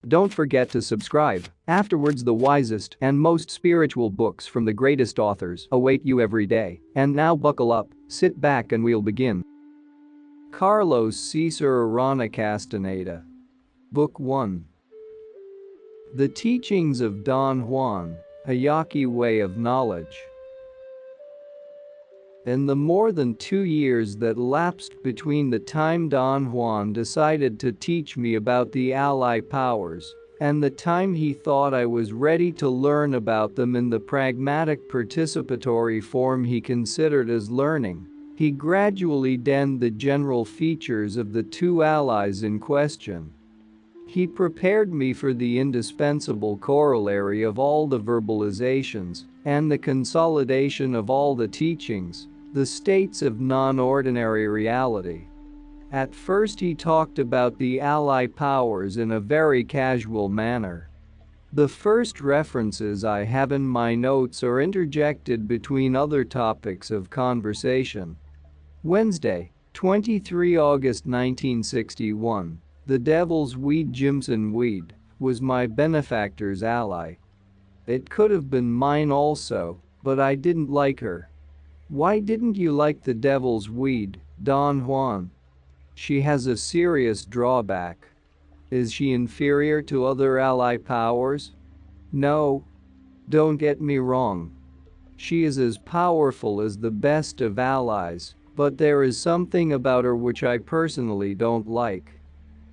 Don't forget to subscribe. Afterwards, the wisest and most spiritual books from the greatest authors await you every day. And now buckle up, sit back and we'll begin. Carlos Castaneda. Book 1. The Teachings of Don Juan, a Yaqui Way of Knowledge. In the more than 2 years that lapsed between the time Don Juan decided to teach me about the ally powers and the time he thought I was ready to learn about them in the pragmatic participatory form he considered as learning, he gradually denned the general features of the two allies in question. He prepared me for the indispensable corollary of all the verbalizations and the consolidation of all the teachings, the states of non-ordinary reality. At first he talked about the ally powers in a very casual manner. The first references I have in my notes are interjected between other topics of conversation. Wednesday, 23 August 1961. The devil's weed Jimson weed was my benefactor's ally. It could have been mine also, but I didn't like her. Why didn't you like the devil's weed, Don Juan? She has a serious drawback. Is she inferior to other ally powers? No. Don't get me wrong. She is as powerful as the best of allies, but there is something about her which I personally don't like.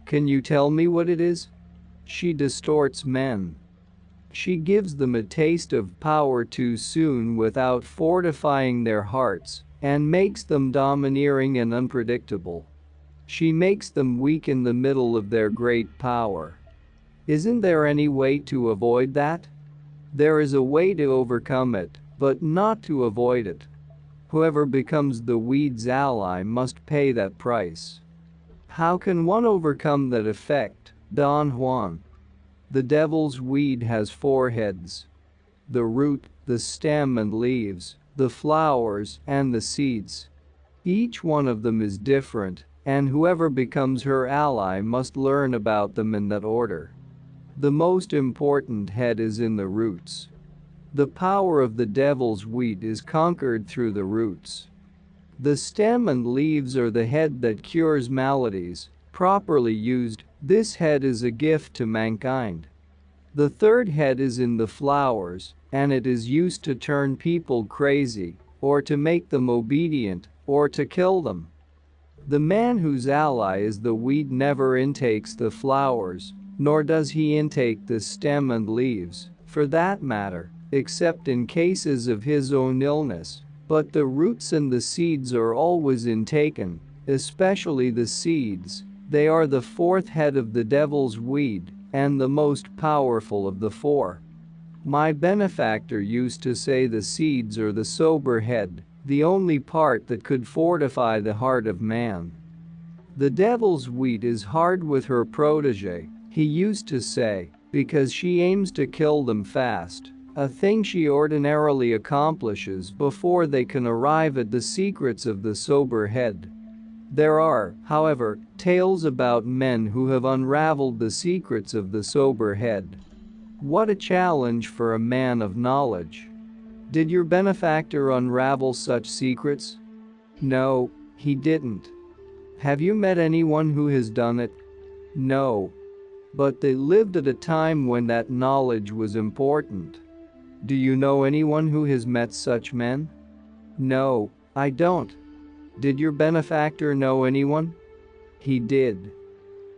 Can you tell me what it is? She distorts men. She gives them a taste of power too soon without fortifying their hearts and makes them domineering and unpredictable. She makes them weak in the middle of their great power. Isn't there any way to avoid that? There is a way to overcome it, but not to avoid it. Whoever becomes the weed's ally must pay that price. How can one overcome that effect, Don Juan? The devil's weed has 4 heads. The root, the stem and leaves, the flowers, and the seeds. Each one of them is different, and whoever becomes her ally must learn about them in that order. The most important head is in the roots. The power of the devil's weed is conquered through the roots. The stem and leaves are the head that cures maladies. Properly used, this head is a gift to mankind. The third head is in the flowers, and it is used to turn people crazy, or to make them obedient, or to kill them. The man whose ally is the weed never intakes the flowers, nor does he intake the stem and leaves, for that matter, except in cases of his own illness, but the roots and the seeds are always intaken, especially the seeds. They are the 4th head of the devil's weed, and the most powerful of the 4. My benefactor used to say the seeds are the sober head, the only part that could fortify the heart of man. The devil's weed is hard with her protege, he used to say, because she aims to kill them fast, a thing she ordinarily accomplishes before they can arrive at the secrets of the sober head. There are, however, tales about men who have unraveled the secrets of the sober head. What a challenge for a man of knowledge. Did your benefactor unravel such secrets? No, he didn't. Have you met anyone who has done it? No. But they lived at a time when that knowledge was important. Do you know anyone who has met such men? No, I don't. Did your benefactor know anyone? He did.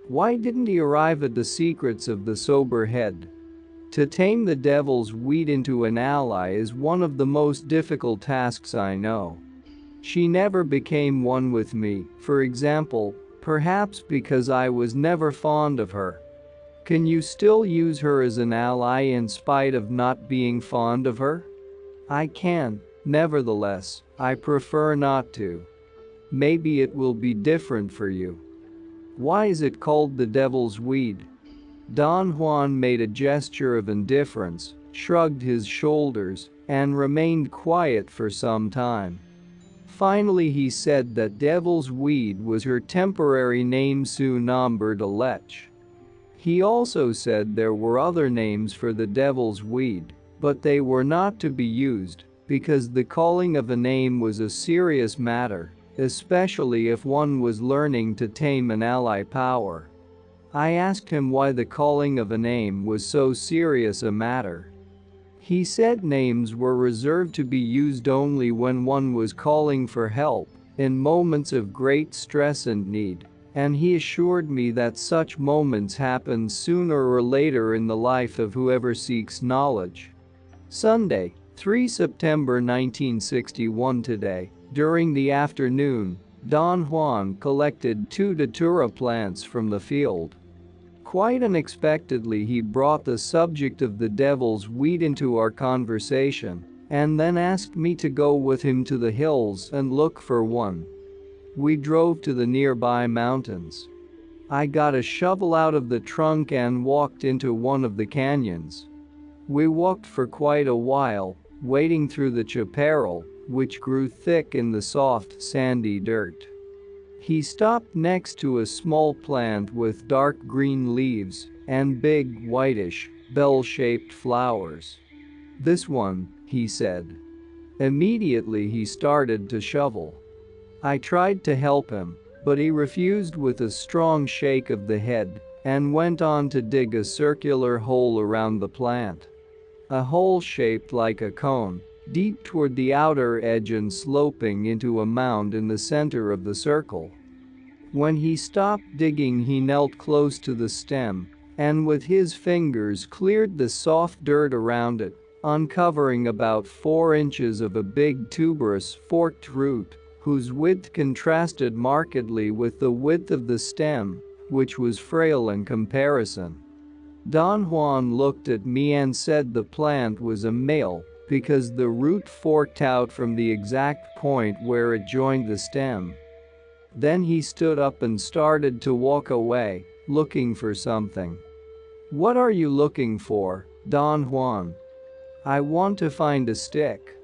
Why didn't he arrive at the secrets of the sober head? To tame the devil's weed into an ally is one of the most difficult tasks I know. She never became one with me, for example, perhaps because I was never fond of her. Can you still use her as an ally in spite of not being fond of her? I can, nevertheless, I prefer not to. Maybe it will be different for you. Why is it called the devil's weed? Don Juan made a gesture of indifference, shrugged his shoulders, and remained quiet for some time. Finally he said that devil's weed was her temporary name su nombre de leche. He also said there were other names for the devil's weed, but they were not to be used because the calling of a name was a serious matter, especially if one was learning to tame an ally power. I asked him why the calling of a name was so serious a matter. He said names were reserved to be used only when one was calling for help in moments of great stress and need, and he assured me that such moments happen sooner or later in the life of whoever seeks knowledge. Sunday, 3 September 1961 today, during the afternoon, Don Juan collected 2 datura plants from the field. Quite unexpectedly, he brought the subject of the devil's weed into our conversation and then asked me to go with him to the hills and look for one. We drove to the nearby mountains. I got a shovel out of the trunk and walked into one of the canyons. We walked for quite a while, wading through the chaparral, which grew thick in the soft, sandy dirt. He stopped next to a small plant with dark green leaves and big, whitish, bell-shaped flowers. "This one," he said. Immediately he started to shovel. I tried to help him, but he refused with a strong shake of the head and went on to dig a circular hole around the plant. A hole shaped like a cone, deep toward the outer edge and sloping into a mound in the center of the circle. When he stopped digging, he knelt close to the stem and with his fingers cleared the soft dirt around it, uncovering about 4 inches of a big tuberous forked root whose width contrasted markedly with the width of the stem, which was frail in comparison. Don Juan looked at me and said the plant was a male because the root forked out from the exact point where it joined the stem. Then he stood up and started to walk away, looking for something. "What are you looking for, Don Juan?" "I want to find a stick."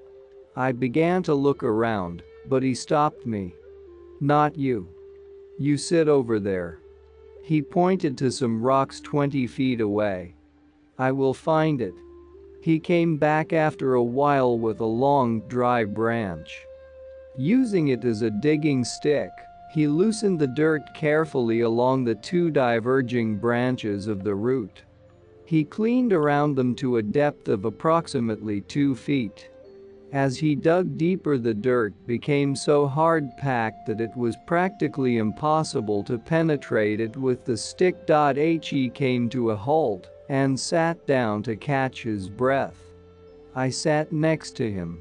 I began to look around, but he stopped me. "Not you. You sit over there." He pointed to some rocks 20 feet away. "I will find it." He came back after a while with a long, dry branch. Using it as a digging stick, he loosened the dirt carefully along the 2 diverging branches of the root. He cleaned around them to a depth of approximately 2 feet. As he dug deeper, the dirt became so hard-packed that it was practically impossible to penetrate it with the stick. He came to a halt and sat down to catch his breath. I sat next to him.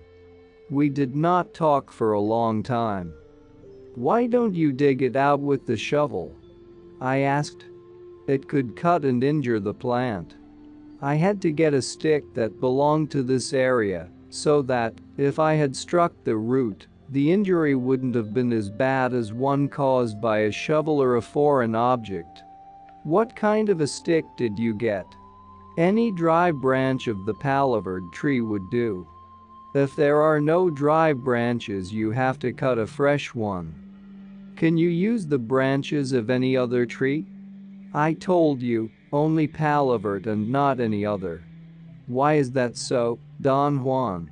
We did not talk for a long time. "Why don't you dig it out with the shovel?" I asked. "It could cut and injure the plant." I had to get a stick that belonged to this area, so that, if I had struck the root, the injury wouldn't have been as bad as one caused by a shovel or a foreign object. "What kind of a stick did you get?" "Any dry branch of the palavered tree would do. If there are no dry branches, you have to cut a fresh one." "Can you use the branches of any other tree?" "I told you, only palavert and not any other." "Why is that so, Don Juan?"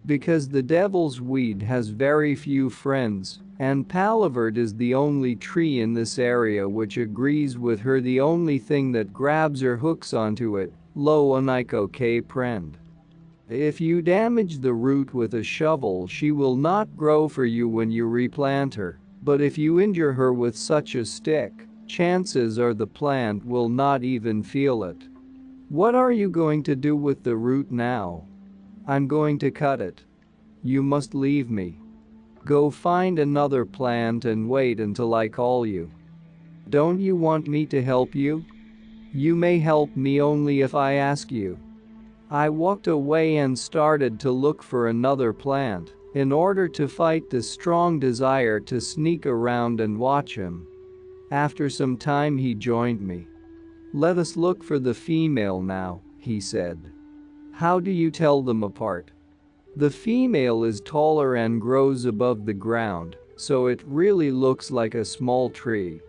"Because the devil's weed has very few friends, and palavert is the only tree in this area which agrees with her. The only thing that grabs or hooks onto it, lo unico que prende. If you damage the root with a shovel, she will not grow for you when you replant her, but if you injure her with such a stick, chances are the plant will not even feel it." "What are you going to do with the root now?" "I'm going to cut it." "You must leave me. Go find another plant and wait until I call you." "Don't you want me to help you?" "You may help me only if I ask you." I walked away and started to look for another plant in order to fight the strong desire to sneak around and watch him. After some time he joined me. "Let us look for the female now," he said. "How do you tell them apart?" "The female is taller and grows above the ground, so it really looks like a small tree."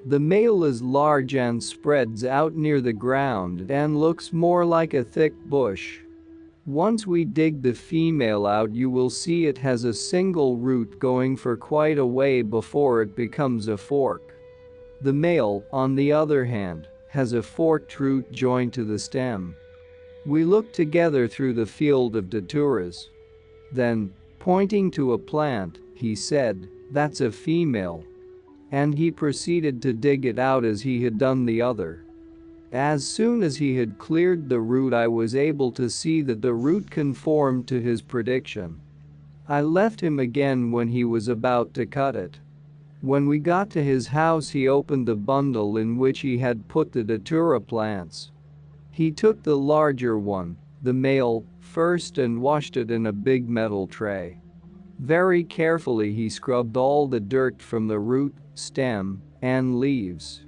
The male is large and spreads out near the ground and looks more like a thick bush. Once we dig the female out, you will see it has a single root going for quite a way before it becomes a fork. The male, on the other hand, has a forked root joined to the stem. We looked together through the field of daturas. Then, pointing to a plant, he said, "That's a female." And he proceeded to dig it out as he had done the other. As soon as he had cleared the root, I was able to see that the root conformed to his prediction. I left him again when he was about to cut it. When we got to his house, he opened the bundle in which he had put the datura plants. He took the larger one, the male, first and washed it in a big metal tray. Very carefully he scrubbed all the dirt from the root, stem, and leaves.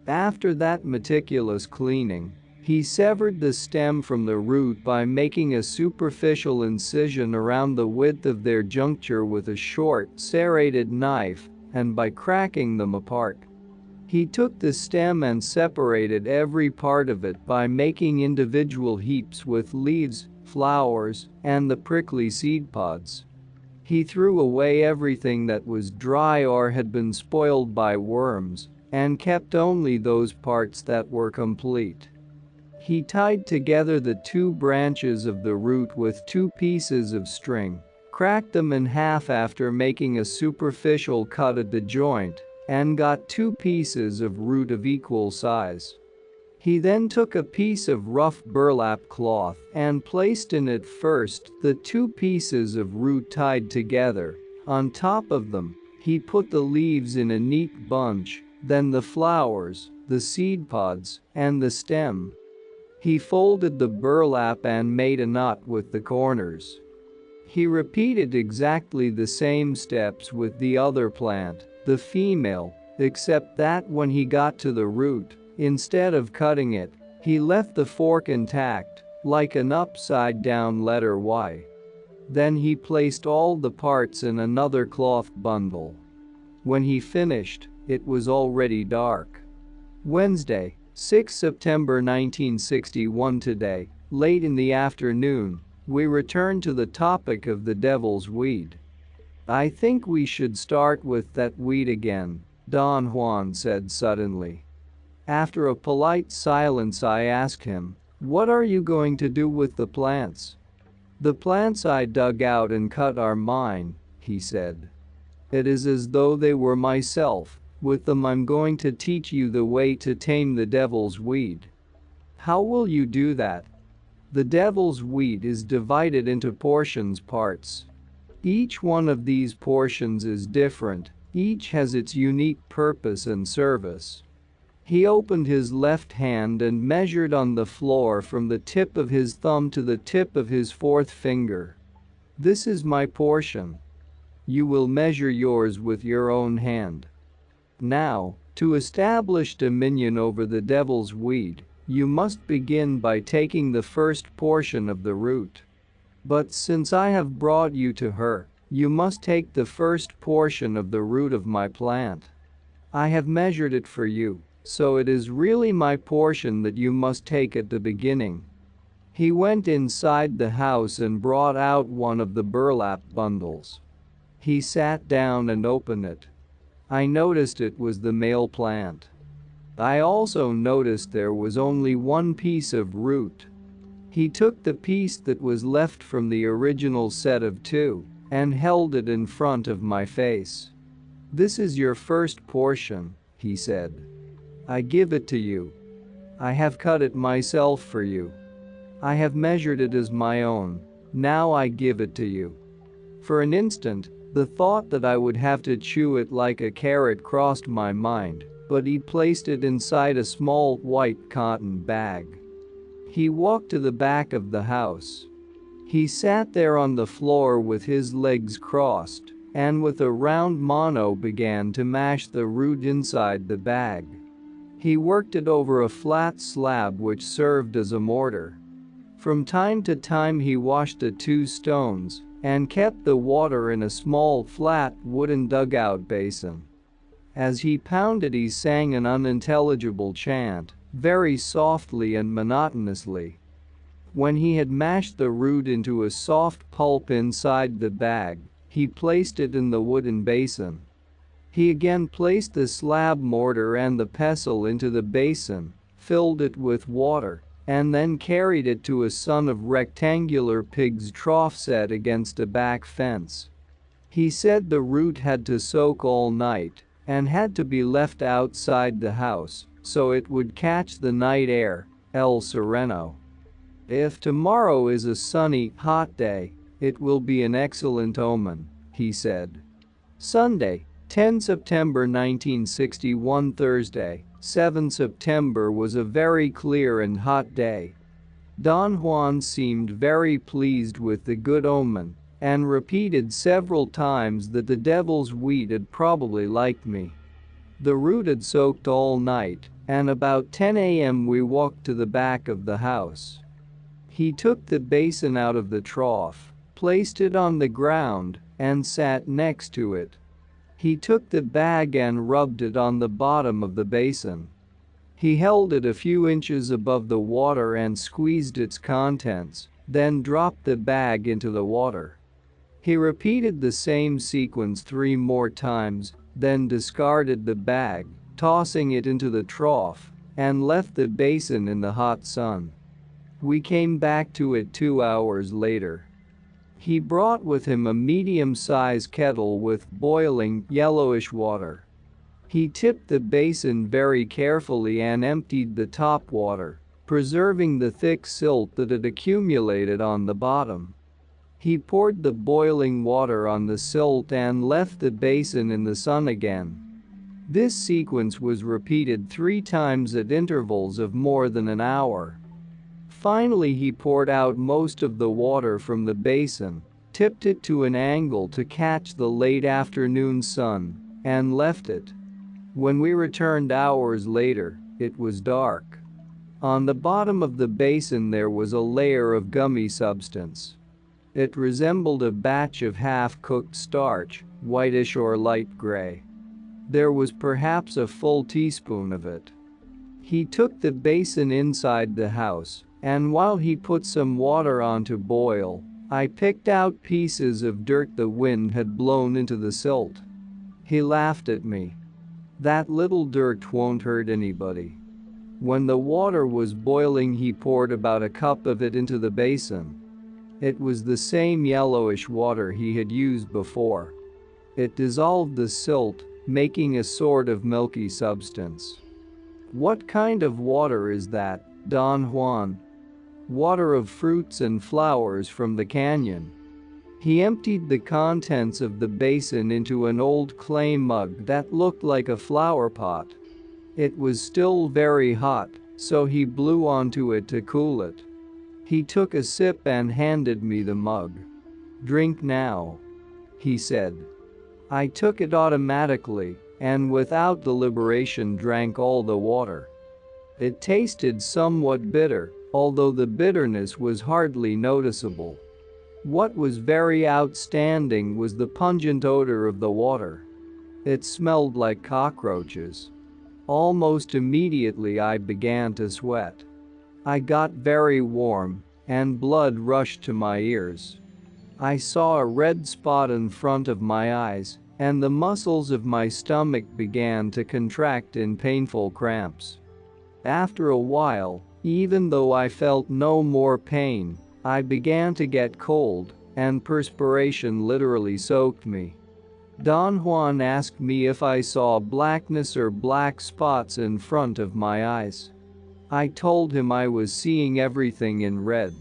After that meticulous cleaning, he severed the stem from the root by making a superficial incision around the width of their juncture with a short, serrated knife, and by cracking them apart. He took the stem and separated every part of it by making individual heaps with leaves, flowers, and the prickly seed pods. He threw away everything that was dry or had been spoiled by worms, and kept only those parts that were complete. He tied together the 2 branches of the root with 2 pieces of string, cracked them in half after making a superficial cut at the joint, and got 2 pieces of root of equal size. He then took a piece of rough burlap cloth and placed in it first the 2 pieces of root tied together. On top of them, he put the leaves in a neat bunch, then the flowers, the seed pods, and the stem. He folded the burlap and made a knot with the corners. He repeated exactly the same steps with the other plant, the female, except that when he got to the root, instead of cutting it, he left the fork intact, like an upside-down letter Y. Then he placed all the parts in another cloth bundle. When he finished, it was already dark. Wednesday, 6 September 1961. Today, late in the afternoon, we returned to the topic of the devil's weed. "I think we should start with that weed again," Don Juan said suddenly. After a polite silence, I asked him, "What are you going to do with the plants?" "The plants I dug out and cut are mine," he said. "It is as though they were myself. With them I'm going to teach you the way to tame the devil's weed." "How will you do that?" "The devil's weed is divided into parts. Each one of these portions is different, each has its unique purpose and service." He opened his left hand and measured on the floor from the tip of his thumb to the tip of his 4th finger. "This is my portion. You will measure yours with your own hand. Now, to establish dominion over the devil's weed, you must begin by taking the first portion of the root. But since I have brought you to her, you must take the first portion of the root of my plant. I have measured it for you, so it is really my portion that you must take at the beginning." He went inside the house and brought out one of the burlap bundles. He sat down and opened it. I noticed it was the male plant. I also noticed there was only 1 piece of root. He took the piece that was left from the original set of 2 and held it in front of my face. "This is your first portion," he said. "I give it to you. I have cut it myself for you. I have measured it as my own. Now I give it to you." For an instant, the thought that I would have to chew it like a carrot crossed my mind, but he placed it inside a small white cotton bag. He walked to the back of the house. He sat there on the floor with his legs crossed, and with a round mano began to mash the root inside the bag. He worked it over a flat slab which served as a mortar. From time to time he washed the 2 stones and kept the water in a small flat wooden dugout basin. As he pounded, he sang an unintelligible chant, very softly and monotonously. When he had mashed the root into a soft pulp inside the bag, he placed it in the wooden basin. He again placed the slab mortar and the pestle into the basin, filled it with water, and then carried it to a son of rectangular pig's trough set against a back fence. He said the root had to soak all night and had to be left outside the house so it would catch the night air, el sereno. If tomorrow is a sunny, hot day, it will be an excellent omen, he said. Sunday, 10 September 1961. Thursday, 7 September was a very clear and hot day. Don Juan seemed very pleased with the good omen and repeated several times that the devil's wheat had probably liked me. The root had soaked all night, and about 10 a.m. we walked to the back of the house. He took the basin out of the trough, placed it on the ground, and sat next to it. He took the bag and rubbed it on the bottom of the basin. He held it a few inches above the water and squeezed its contents, then dropped the bag into the water. He repeated the same sequence 3 more times, then discarded the bag, tossing it into the trough, and left the basin in the hot sun. We came back to it 2 hours later. He brought with him a medium-sized kettle with boiling, yellowish water. He tipped the basin very carefully and emptied the top water, preserving the thick silt that had accumulated on the bottom. He poured the boiling water on the silt and left the basin in the sun again. This sequence was repeated 3 times at intervals of more than an hour. Finally, he poured out most of the water from the basin, tipped it to an angle to catch the late afternoon sun, and left it. When we returned hours later, it was dark. On the bottom of the basin there was a layer of gummy substance. It resembled a batch of half-cooked starch, whitish or light gray. There was perhaps a full teaspoon of it. He took the basin inside the house, and while he put some water on to boil, I picked out pieces of dirt the wind had blown into the silt. He laughed at me. "That little dirt won't hurt anybody." When the water was boiling, he poured about a cup of it into the basin. It was the same yellowish water he had used before. It dissolved the silt, making a sort of milky substance. "What kind of water is that, Don Juan?" "Water of fruits and flowers from the canyon." He emptied the contents of the basin into an old clay mug that looked like a flower pot. It was still very hot, so he blew onto it to cool it. He took a sip and handed me the mug. "Drink now," he said. I took it automatically and without deliberation drank all the water. It tasted somewhat bitter, although the bitterness was hardly noticeable. What was very outstanding was the pungent odor of the water. It smelled like cockroaches. Almost immediately I began to sweat. I got very warm, and blood rushed to my ears. I saw a red spot in front of my eyes, and the muscles of my stomach began to contract in painful cramps. After a while, even though I felt no more pain, I began to get cold, and perspiration literally soaked me. Don Juan asked me if I saw blackness or black spots in front of my eyes. I told him I was seeing everything in red.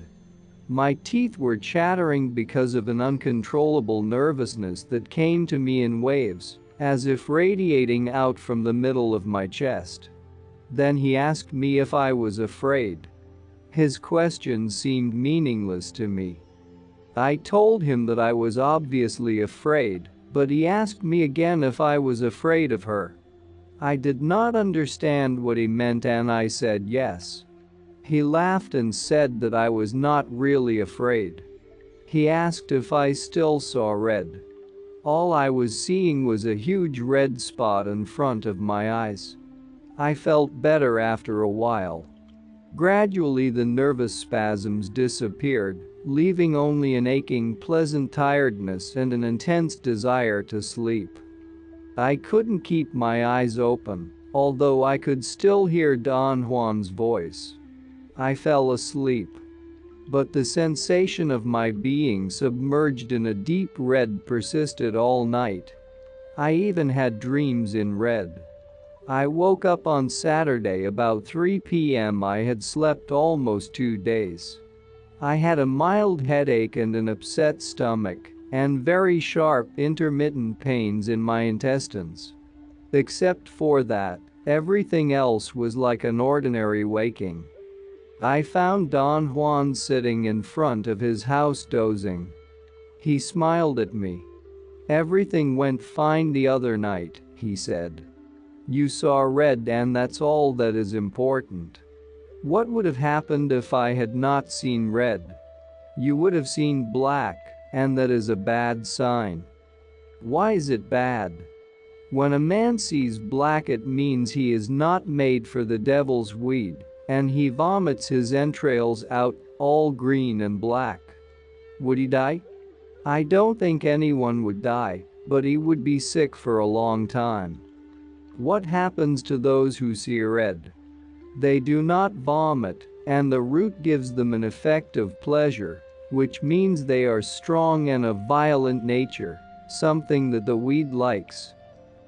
My teeth were chattering because of an uncontrollable nervousness that came to me in waves, as if radiating out from the middle of my chest. Then he asked me if I was afraid. His question seemed meaningless to me. I told him that I was obviously afraid, but he asked me again if I was afraid of her. I did not understand what he meant and I said yes. He laughed and said that I was not really afraid. He asked if I still saw red. All I was seeing was a huge red spot in front of my eyes. I felt better after a while. Gradually the nervous spasms disappeared, leaving only an aching, pleasant tiredness and an intense desire to sleep. I couldn't keep my eyes open, although I could still hear Don Juan's voice. I fell asleep. But the sensation of my being submerged in a deep red persisted all night. I even had dreams in red. I woke up on Saturday about 3 p.m. I had slept almost 2 days. I had a mild headache and an upset stomach, and very sharp, intermittent pains in my intestines. Except for that, everything else was like an ordinary waking. I found Don Juan sitting in front of his house dozing. He smiled at me. "Everything went fine the other night," he said. "You saw red and that's all that is important. What would have happened if I had not seen red? You would have seen black, and that is a bad sign." "Why is it bad?" "When a man sees black it means he is not made for the devil's weed, and he vomits his entrails out, all green and black." "Would he die?" "I don't think anyone would die, but he would be sick for a long time." "What happens to those who see red?" "They do not vomit, and the root gives them an effect of pleasure, which means they are strong and of violent nature, something that the weed likes.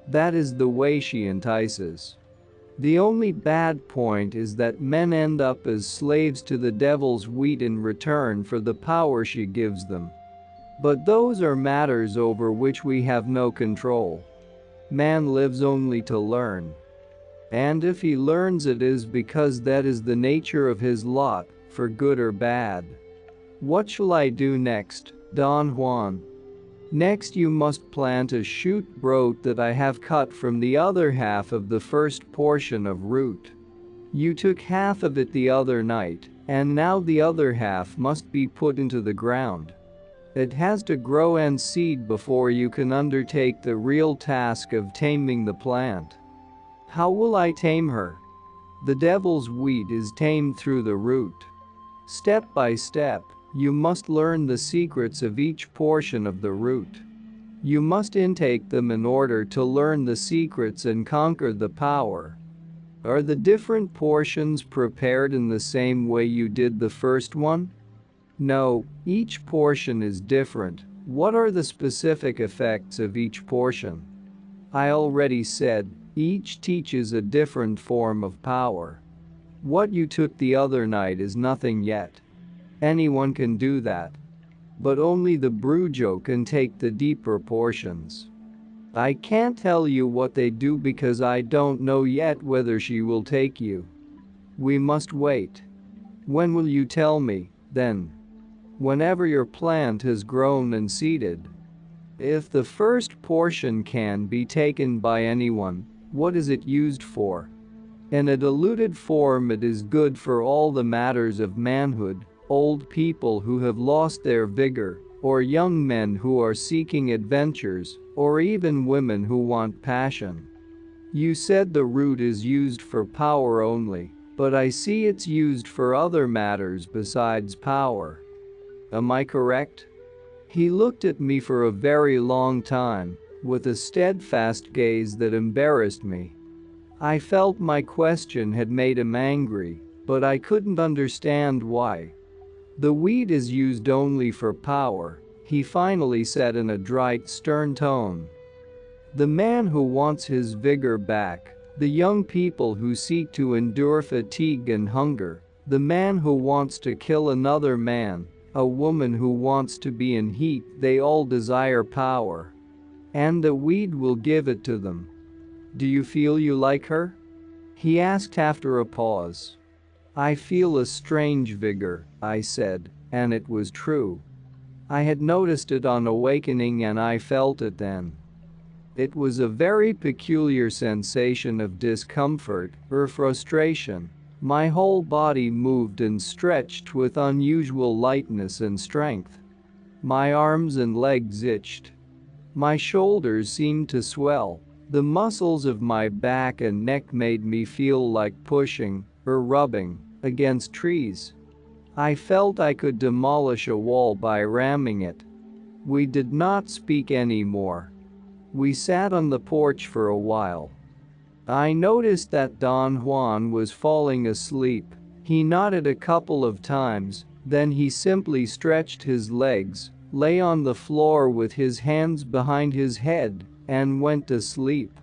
That is the way she entices. The only bad point is that men end up as slaves to the devil's weed in return for the power she gives them. But those are matters over which we have no control. Man lives only to learn. And if he learns it is because that is the nature of his lot, for good or bad." "What shall I do next, Don Juan?" "Next you must plant a shoot brot that I have cut from the other half of the first portion of root. You took half of it the other night, and now the other half must be put into the ground. It has to grow and seed before you can undertake the real task of taming the plant." "How will I tame her?" "The devil's weed is tamed through the root. Step by step, you must learn the secrets of each portion of the root. You must intake them in order to learn the secrets and conquer the power." "Are the different portions prepared in the same way you did the first one?" "No, each portion is different." "What are the specific effects of each portion?" "I already said, each teaches a different form of power. What you took the other night is nothing yet. Anyone can do that. But only the brujo can take the deeper portions. I can't tell you what they do because I don't know yet whether she will take you. We must wait." "When will you tell me, then?" "Whenever your plant has grown and seeded." "If the first portion can be taken by anyone, what is it used for?" "In a diluted form it is good for all the matters of manhood, old people who have lost their vigor, or young men who are seeking adventures, or even women who want passion." "You said the root is used for power only, but I see it's used for other matters besides power. Am I correct?" He looked at me for a very long time, with a steadfast gaze that embarrassed me. I felt my question had made him angry, but I couldn't understand why. "The weed is used only for power," he finally said in a dry, stern tone. "The man who wants his vigor back, the young people who seek to endure fatigue and hunger, the man who wants to kill another man, a woman who wants to be in heat, they all desire power. And the weed will give it to them. Do you feel you like her?" he asked after a pause. "I feel a strange vigor," I said, and it was true. I had noticed it on awakening and I felt it then. It was a very peculiar sensation of discomfort or frustration. My whole body moved and stretched with unusual lightness and strength. My arms and legs itched. My shoulders seemed to swell. The muscles of my back and neck made me feel like pushing or rubbing against trees. I felt I could demolish a wall by ramming it. We did not speak anymore. We sat on the porch for a while. I noticed that Don Juan was falling asleep. He nodded a couple of times, then he simply stretched his legs, lay on the floor with his hands behind his head, and went to sleep.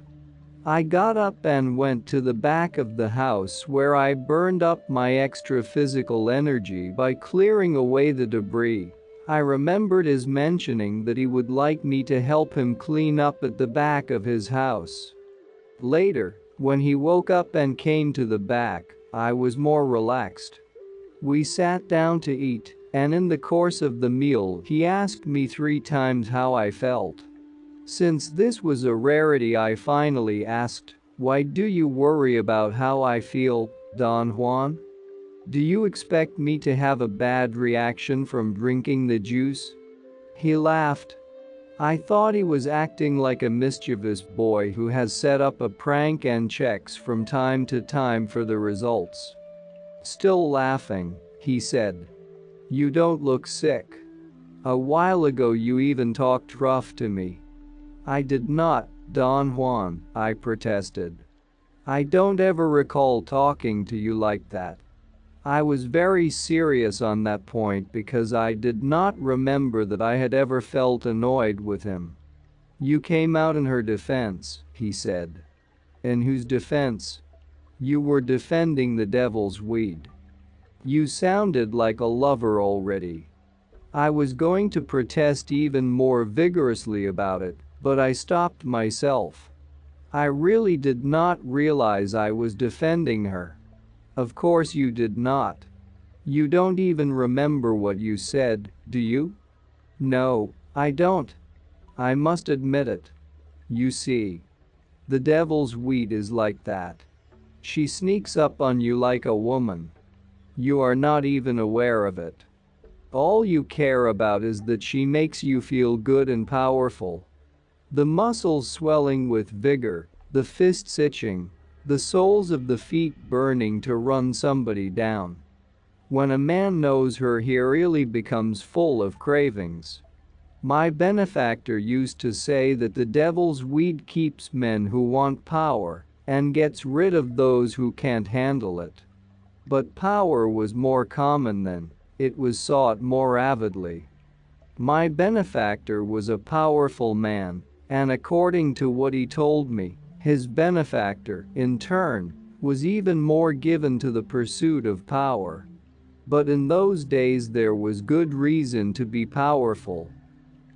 I got up and went to the back of the house where I burned up my extra physical energy by clearing away the debris. I remembered his mentioning that he would like me to help him clean up at the back of his house. Later, when he woke up and came to the back, I was more relaxed. We sat down to eat, and in the course of the meal he asked me 3 times how I felt. Since this was a rarity, I finally asked, "Why do you worry about how I feel, Don Juan? Do you expect me to have a bad reaction from drinking the juice?" He laughed. I thought he was acting like a mischievous boy who has set up a prank and checks from time to time for the results. Still laughing, he said, "You don't look sick. A while ago you even talked rough to me." "I did not, Don Juan," I protested. "I don't ever recall talking to you like that." I was very serious on that point because I did not remember that I had ever felt annoyed with him. "You came out in her defense," he said. "In whose defense?" "You were defending the devil's weed. You sounded like a lover already." I was going to protest even more vigorously about it, but I stopped myself. I really did not realize I was defending her. "Of course you did not. You don't even remember what you said, do you?" "No, I don't. I must admit it. You see, the devil's weed is like that. She sneaks up on you like a woman. You are not even aware of it. All you care about is that she makes you feel good and powerful. The muscles swelling with vigor, the fists itching, the soles of the feet burning to run somebody down. When a man knows her, he really becomes full of cravings. My benefactor used to say that the devil's weed keeps men who want power and gets rid of those who can't handle it. But power was more common then. It was sought more avidly. My benefactor was a powerful man, and according to what he told me, his benefactor, in turn, was even more given to the pursuit of power. But in those days there was good reason to be powerful.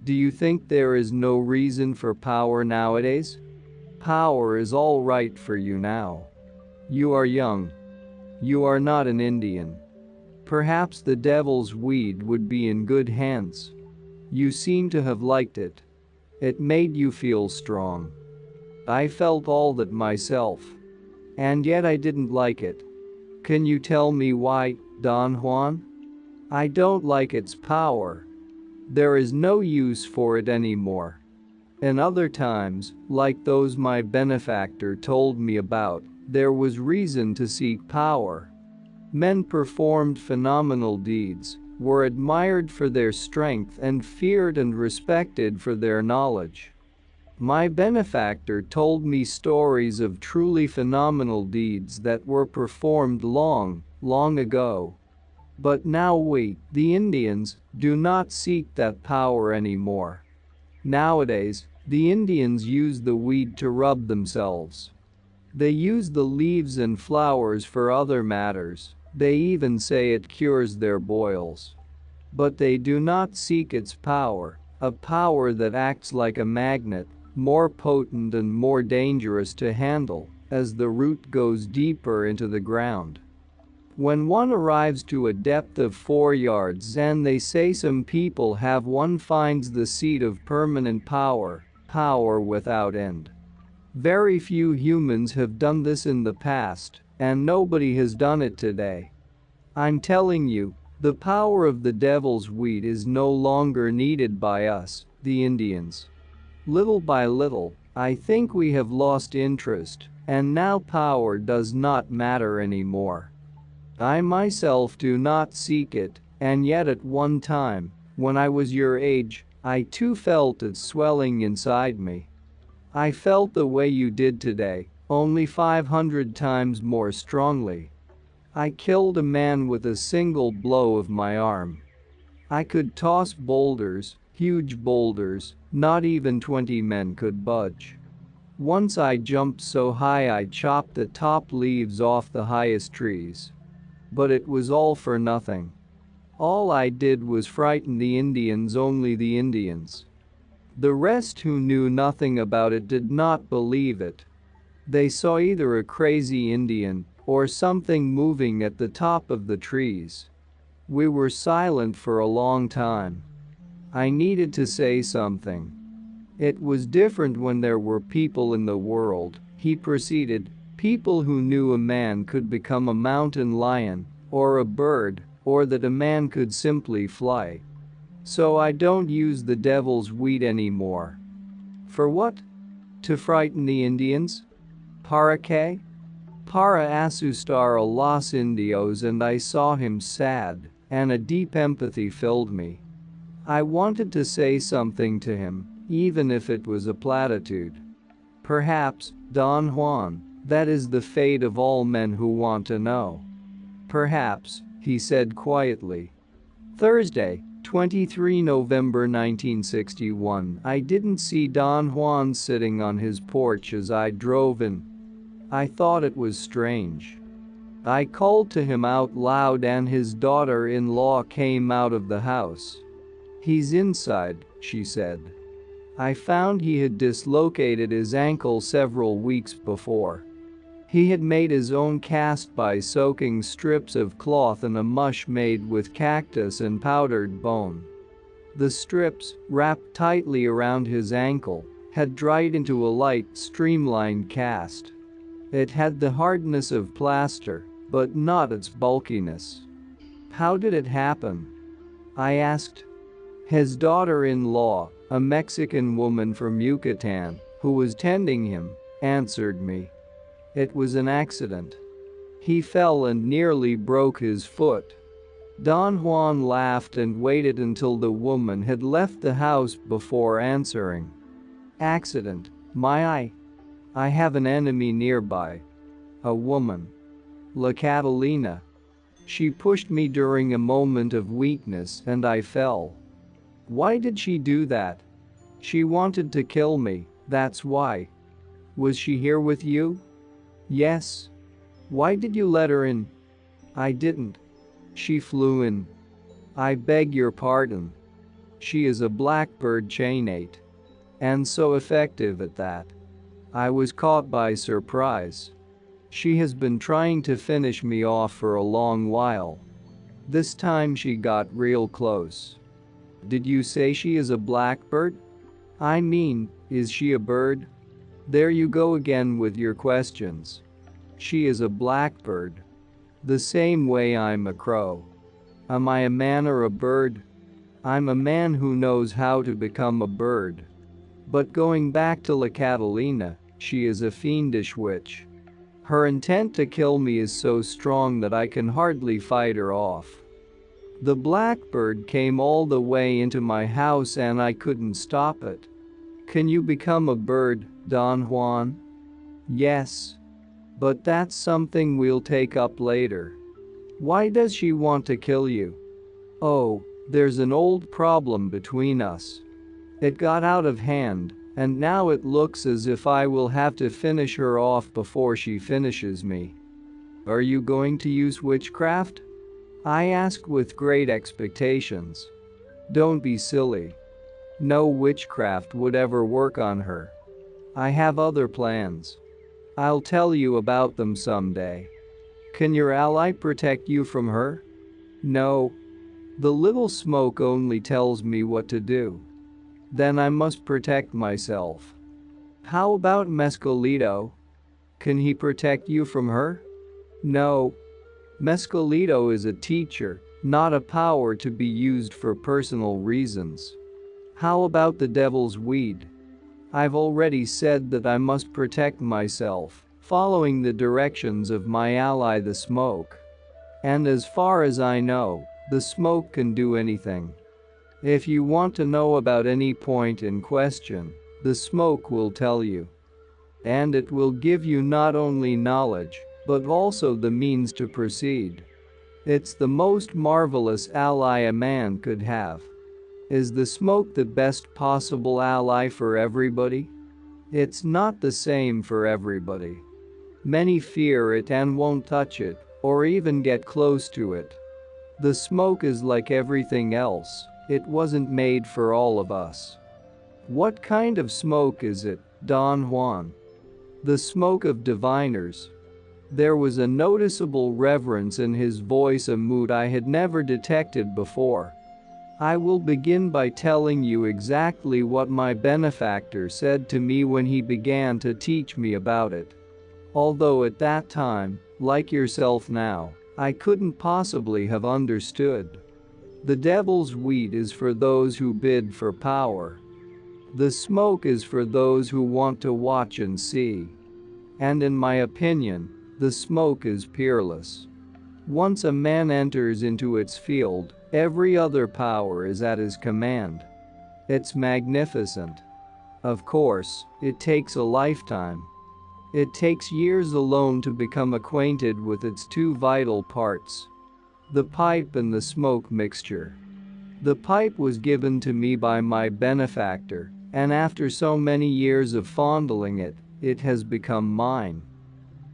Do you think there is no reason for power nowadays? Power is all right for you now. You are young. You are not an Indian. Perhaps the devil's weed would be in good hands. You seem to have liked it. It made you feel strong. I felt all that myself. And yet I didn't like it. Can you tell me why, Don Juan? I don't like its power. There is no use for it anymore. In other times, like those my benefactor told me about, there was reason to seek power. Men performed phenomenal deeds, were admired for their strength and feared and respected for their knowledge. My benefactor told me stories of truly phenomenal deeds that were performed long, long ago. But now we, the Indians, do not seek that power anymore. Nowadays, the Indians use the weed to rub themselves. They use the leaves and flowers for other matters. They even say it cures their boils. But they do not seek its power, a power that acts like a magnet, more potent and more dangerous to handle as the root goes deeper into the ground. When one arrives to a depth of 4 yards and they say some people have, one finds the seat of permanent power, power without end. Very few humans have done this in the past, and nobody has done it today. I'm telling you, the power of the devil's weed is no longer needed by us, the Indians. Little by little, I think we have lost interest, and now power does not matter anymore. I myself do not seek it, and yet at one time, when I was your age, I too felt it swelling inside me. I felt the way you did today, only 500 times more strongly. I killed a man with a single blow of my arm. I could toss boulders, huge boulders, not even 20 men could budge. Once I jumped so high I chopped the top leaves off the highest trees. But it was all for nothing. All I did was frighten the Indians, only the Indians. The rest, who knew nothing about it, did not believe it. They saw either a crazy Indian or something moving at the top of the trees. We were silent for a long time. I needed to say something. It was different when there were people in the world, he proceeded, people who knew a man could become a mountain lion, or a bird, or that a man could simply fly. So I don't use the devil's weed anymore. For what? To frighten the Indians? ¿Para qué? Para asustar a los indios, and I saw him sad, and a deep empathy filled me. I wanted to say something to him, even if it was a platitude. Perhaps, Don Juan, that is the fate of all men who want to know. Perhaps, he said quietly. Thursday, 23 November 1961. I didn't see Don Juan sitting on his porch as I drove in. I thought it was strange. I called to him out loud and his daughter-in-law came out of the house. "He's inside," she said. I found he had dislocated his ankle several weeks before. He had made his own cast by soaking strips of cloth in a mush made with cactus and powdered bone. The strips, wrapped tightly around his ankle, had dried into a light, streamlined cast. It had the hardness of plaster, but not its bulkiness. How did it happen? I asked. His daughter-in-law, a Mexican woman from Yucatan, who was tending him, answered me. It was an accident. He fell and nearly broke his foot. Don Juan laughed and waited until the woman had left the house before answering. Accident, I have an enemy nearby. A woman. La Catalina. She pushed me during a moment of weakness and I fell. Why did she do that? She wanted to kill me, that's why. Was she here with you? Yes. Why did you let her in? I didn't. She flew in. I beg your pardon. She is a blackbird chainmate. And so effective at that. I was caught by surprise. She has been trying to finish me off for a long while. This time she got real close. Did you say she is a blackbird? I mean, is she a bird? There you go again with your questions. She is a blackbird. The same way I'm a crow. Am I a man or a bird? I'm a man who knows how to become a bird. But going back to La Catalina, she is a fiendish witch. Her intent to kill me is so strong that I can hardly fight her off. The blackbird came all the way into my house and I couldn't stop it. Can you become a bird, Don Juan? Yes. But that's something we'll take up later. Why does she want to kill you? Oh, there's an old problem between us. It got out of hand, and now it looks as if I will have to finish her off before she finishes me. Are you going to use witchcraft? I asked with great expectations. Don't be silly. No witchcraft would ever work on her. I have other plans. I'll tell you about them someday. Can your ally protect you from her? No. The little smoke only tells me what to do. Then I must protect myself. How about Mescalito? Can he protect you from her? No. Mescalito is a teacher, not a power to be used for personal reasons. How about the devil's weed? I've already said that I must protect myself, following the directions of my ally the smoke. And as far as I know, the smoke can do anything. If you want to know about any point in question, the smoke will tell you. And it will give you not only knowledge, but also the means to proceed. It's the most marvelous ally a man could have. Is the smoke the best possible ally for everybody? It's not the same for everybody. Many fear it and won't touch it, or even get close to it. The smoke is like everything else, it wasn't made for all of us. What kind of smoke is it, Don Juan? The smoke of diviners. There was a noticeable reverence in his voice, a mood I had never detected before. I will begin by telling you exactly what my benefactor said to me when he began to teach me about it. Although at that time, like yourself now, I couldn't possibly have understood. The devil's wheat is for those who bid for power. The smoke is for those who want to watch and see. And in my opinion, the smoke is peerless. Once a man enters into its field, every other power is at his command. It's magnificent. Of course, it takes a lifetime. It takes years alone to become acquainted with its two vital parts: the pipe and the smoke mixture. The pipe was given to me by my benefactor, and after so many years of fondling it, it has become mine.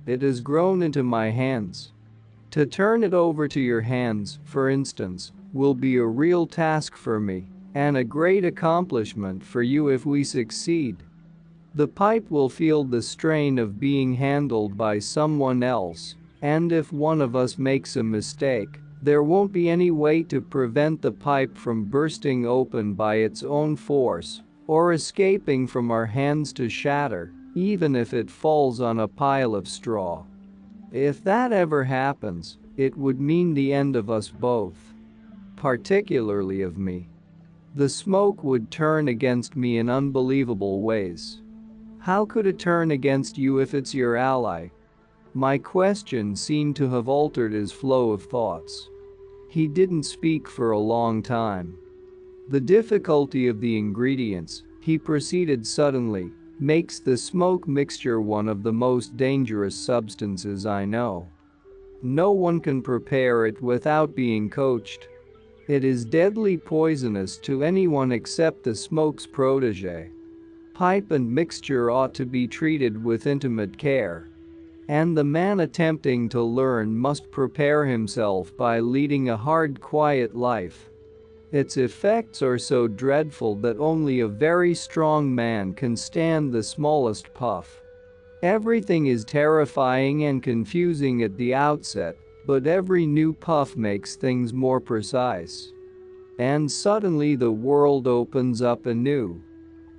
It has grown into my hands. To turn it over to your hands, for instance, will be a real task for me, and a great accomplishment for you if we succeed. The pipe will feel the strain of being handled by someone else, and if one of us makes a mistake, there won't be any way to prevent the pipe from bursting open by its own force, or escaping from our hands to shatter, even if it falls on a pile of straw. If that ever happens, it would mean the end of us both. Particularly of me. The smoke would turn against me in unbelievable ways. How could it turn against you if it's your ally? My question seemed to have altered his flow of thoughts. He didn't speak for a long time. The difficulty of the ingredients, he proceeded suddenly, makes the smoke mixture one of the most dangerous substances I know. No one can prepare it without being coached. It is deadly poisonous to anyone except the smoke's protege. Pipe and mixture ought to be treated with intimate care. And the man attempting to learn must prepare himself by leading a hard, quiet life. Its effects are so dreadful that only a very strong man can stand the smallest puff. Everything is terrifying and confusing at the outset, but every new puff makes things more precise. And suddenly the world opens up anew.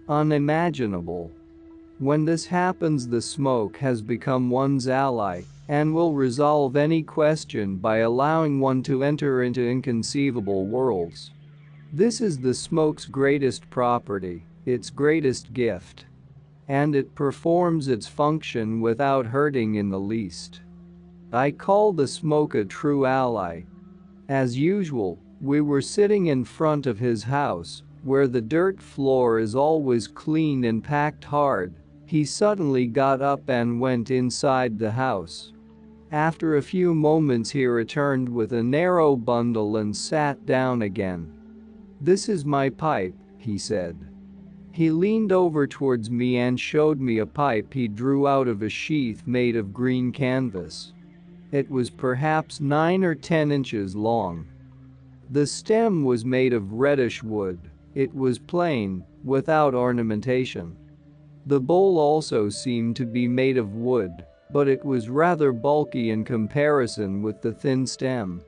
Unimaginable. When this happens, the smoke has become one's ally and will resolve any question by allowing one to enter into inconceivable worlds. This is the smoke's greatest property, its greatest gift. And it performs its function without hurting in the least. I call the smoke a true ally. As usual, we were sitting in front of his house, where the dirt floor is always clean and packed hard. He suddenly got up and went inside the house. After a few moments he returned with a narrow bundle and sat down again. "This is my pipe," he said. He leaned over towards me and showed me a pipe he drew out of a sheath made of green canvas. It was perhaps 9 or 10 inches long. The stem was made of reddish wood. It was plain, without ornamentation. The bowl also seemed to be made of wood, but it was rather bulky in comparison with the thin stem.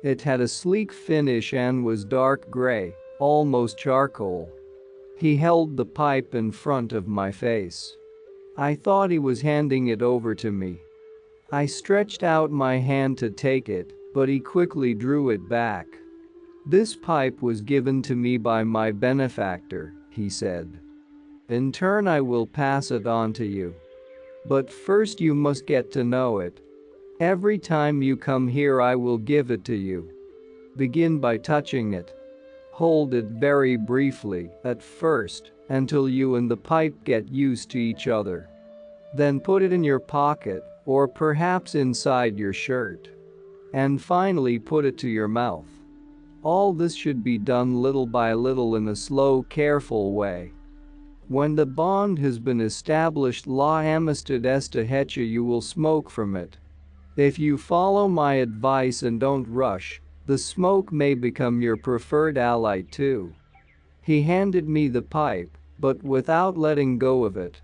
It had a sleek finish and was dark gray, almost charcoal. He held the pipe in front of my face. I thought he was handing it over to me. I stretched out my hand to take it, but he quickly drew it back. "This pipe was given to me by my benefactor," he said. In turn I will pass it on to you. But first you must get to know it. Every time you come here I will give it to you. Begin by touching it. Hold it very briefly at first, until you and the pipe get used to each other. Then put it in your pocket, or perhaps inside your shirt. And finally put it to your mouth. All this should be done little by little in a slow, careful way. When the bond has been established, la amistad esta hecha, you will smoke from it. If you follow my advice and don't rush, the smoke may become your preferred ally too. He handed me the pipe, but without letting go of it.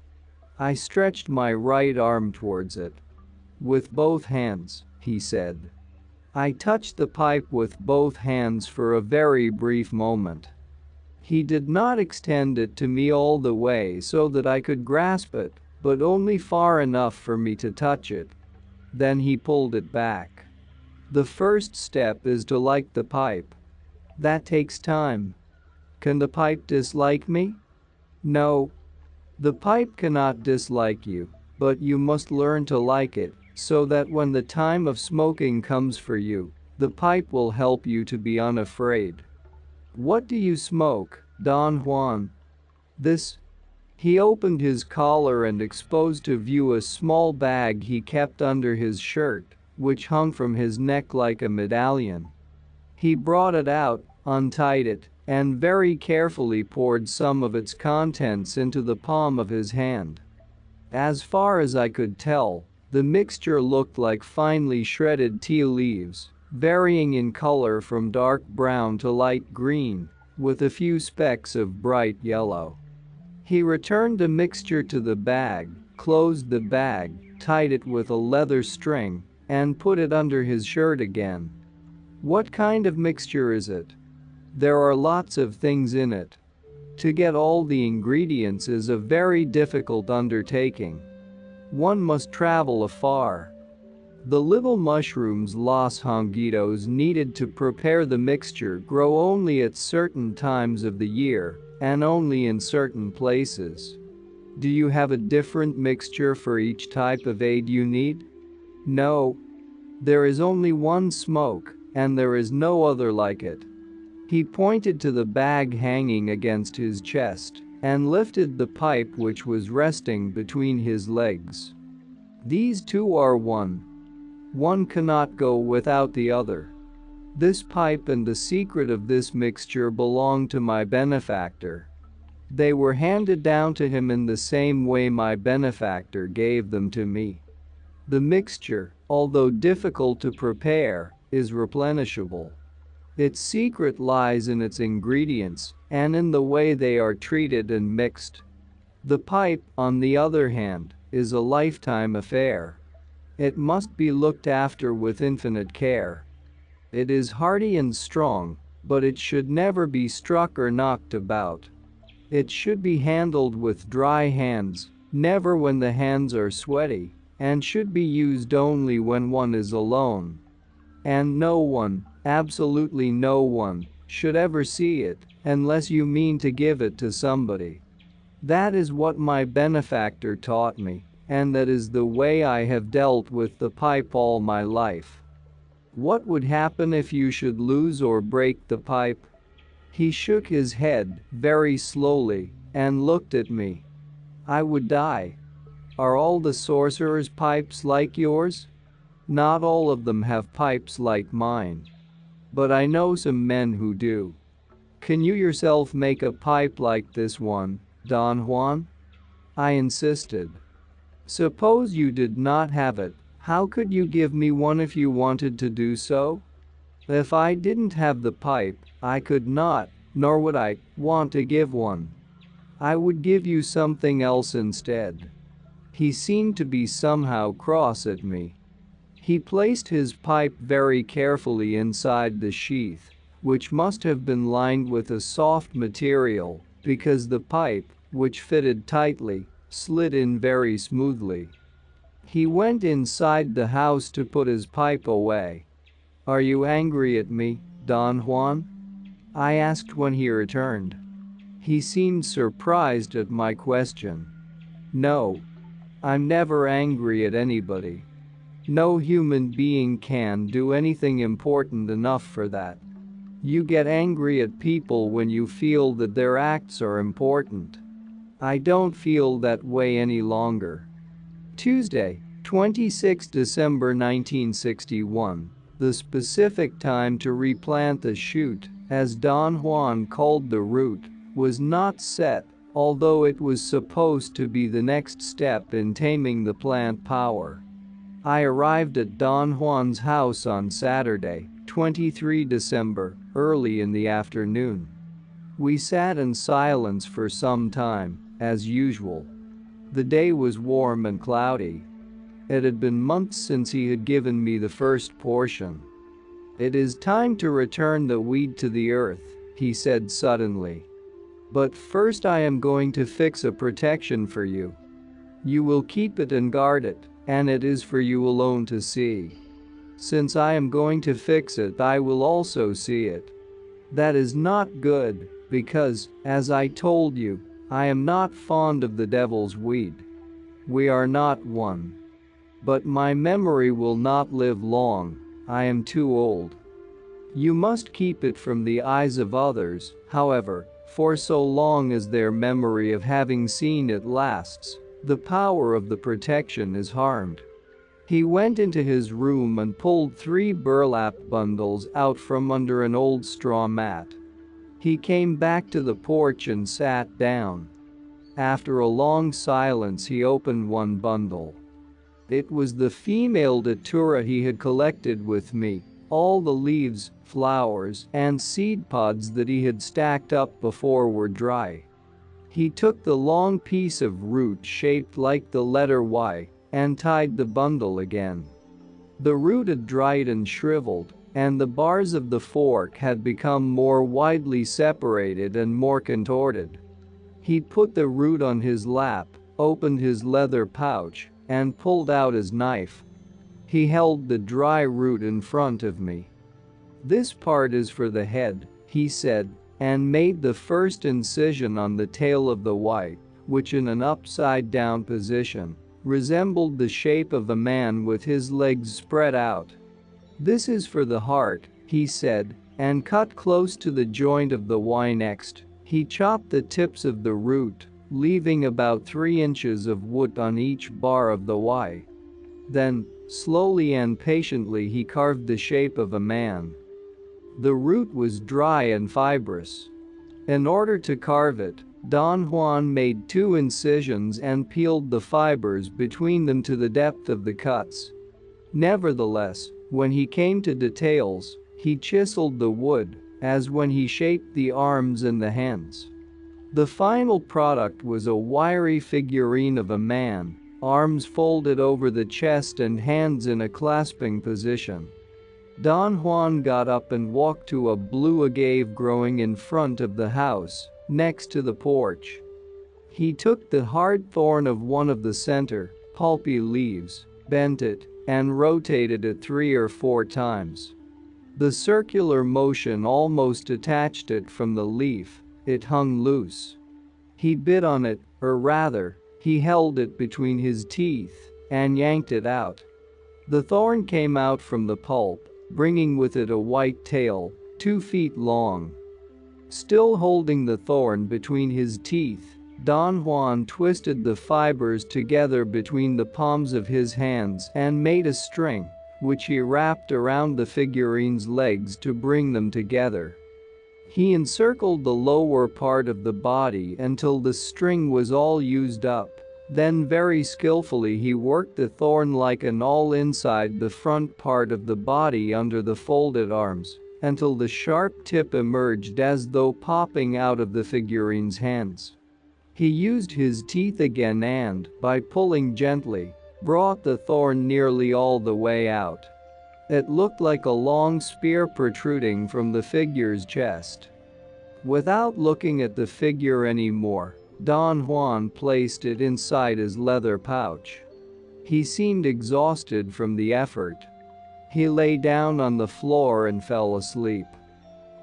I stretched my right arm towards it. With both hands, he said. I touched the pipe with both hands for a very brief moment. He did not extend it to me all the way so that I could grasp it, but only far enough for me to touch it. Then he pulled it back. The first step is to like the pipe. That takes time. Can the pipe dislike me? No. The pipe cannot dislike you, but you must learn to like it, so that when the time of smoking comes for you, the pipe will help you to be unafraid. What do you smoke, Don Juan? This. He opened his collar and exposed to view a small bag he kept under his shirt, which hung from his neck like a medallion. He brought it out, untied it, and very carefully poured some of its contents into the palm of his hand. As far as I could tell, the mixture looked like finely shredded tea leaves, varying in color from dark brown to light green, with a few specks of bright yellow. He returned the mixture to the bag, closed the bag, tied it with a leather string, and put it under his shirt again. What kind of mixture is it? There are lots of things in it. To get all the ingredients is a very difficult undertaking. One must travel afar. The little mushrooms Los Honguitos needed to prepare the mixture grow only at certain times of the year, and only in certain places. Do you have a different mixture for each type of aid you need? No. There is only one smoke, and there is no other like it. He pointed to the bag hanging against his chest, and lifted the pipe which was resting between his legs. These two are one. One cannot go without the other. This pipe and the secret of this mixture belong to my benefactor. They were handed down to him in the same way my benefactor gave them to me. The mixture, although difficult to prepare, is replenishable. Its secret lies in its ingredients and in the way they are treated and mixed. The pipe, on the other hand, is a lifetime affair. It must be looked after with infinite care. It is hardy and strong, but it should never be struck or knocked about. It should be handled with dry hands, never when the hands are sweaty, and should be used only when one is alone. And no one, absolutely no one, should ever see it, unless you mean to give it to somebody. That is what my benefactor taught me, and that is the way I have dealt with the pipe all my life. What would happen if you should lose or break the pipe? He shook his head very slowly and looked at me. I would die. Are all the sorcerers' pipes like yours? Not all of them have pipes like mine. But I know some men who do. Can you yourself make a pipe like this one, Don Juan? I insisted. Suppose you did not have it, how could you give me one if you wanted to do so? If I didn't have the pipe, I could not, nor would I, want to give one. I would give you something else instead. He seemed to be somehow cross at me. He placed his pipe very carefully inside the sheath, which must have been lined with a soft material, because the pipe, which fitted tightly, slid in very smoothly. He went inside the house to put his pipe away. Are you angry at me, Don Juan? I asked when he returned. He seemed surprised at my question. No. I'm never angry at anybody. No human being can do anything important enough for that. You get angry at people when you feel that their acts are important. I don't feel that way any longer. Tuesday, 26 December 1961. The specific time to replant the shoot, as Don Juan called the root, was not set, although it was supposed to be the next step in taming the plant power. I arrived at Don Juan's house on Saturday, 23 December, early in the afternoon. We sat in silence for some time, as usual. The day was warm and cloudy. It had been months since he had given me the first portion. "It is time to return the weed to the earth," he said suddenly. "But first I am going to fix a protection for you. You will keep it and guard it, and it is for you alone to see. Since I am going to fix it, I will also see it. That is not good, because, as I told you, I am not fond of the devil's weed. We are not one. But my memory will not live long, I am too old. You must keep it from the eyes of others, however, for so long as their memory of having seen it lasts, the power of the protection is harmed." He went into his room and pulled 3 burlap bundles out from under an old straw mat. He came back to the porch and sat down. After a long silence, he opened one bundle. It was the female datura he had collected with me, all the leaves, flowers, and seed pods that he had stacked up before were dry. He took the long piece of root shaped like the letter Y and tied the bundle again. The root had dried and shriveled, and the bars of the fork had become more widely separated and more contorted. He put the root on his lap, opened his leather pouch, and pulled out his knife. He held the dry root in front of me. "This part is for the head," he said, and made the first incision on the tail of the Y, which in an upside-down position resembled the shape of a man with his legs spread out. "This is for the heart," he said, and cut close to the joint of the Y. Next, he chopped the tips of the root, leaving about 3 inches of wood on each bar of the Y. Then, slowly and patiently, he carved the shape of a man. The root was dry and fibrous. In order to carve it, Don Juan made 2 incisions and peeled the fibers between them to the depth of the cuts. Nevertheless, when he came to details, he chiseled the wood, as when he shaped the arms and the hands. The final product was a wiry figurine of a man, arms folded over the chest and hands in a clasping position. Don Juan got up and walked to a blue agave growing in front of the house, next to the porch. He took the hard thorn of one of the center, pulpy leaves, bent it, and rotated it 3 or 4 times. The circular motion almost detached it from the leaf. It hung loose. He bit on it, or rather, he held it between his teeth and yanked it out. The thorn came out from the pulp, bringing with it a white tail, 2 feet long. Still holding the thorn between his teeth, Don Juan twisted the fibers together between the palms of his hands and made a string, which he wrapped around the figurine's legs to bring them together. He encircled the lower part of the body until the string was all used up. Then very skillfully he worked the thorn like an awl inside the front part of the body under the folded arms, until the sharp tip emerged as though popping out of the figurine's hands. He used his teeth again and, by pulling gently, brought the thorn nearly all the way out. It looked like a long spear protruding from the figure's chest. Without looking at the figure anymore, Don Juan placed it inside his leather pouch. He seemed exhausted from the effort. He lay down on the floor and fell asleep.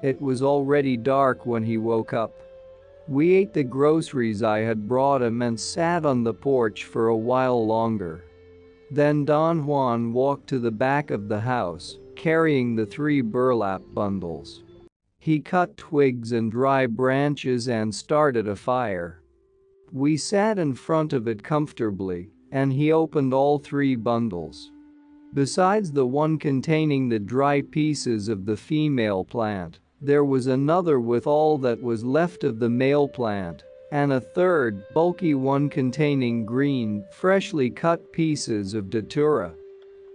It was already dark when he woke up. We ate the groceries I had brought him and sat on the porch for a while longer. Then Don Juan walked to the back of the house, carrying the 3 burlap bundles. He cut twigs and dry branches and started a fire. We sat in front of it comfortably, and he opened all 3 bundles. Besides the one containing the dry pieces of the female plant, there was another with all that was left of the male plant, and a third, bulky one containing green, freshly cut pieces of datura.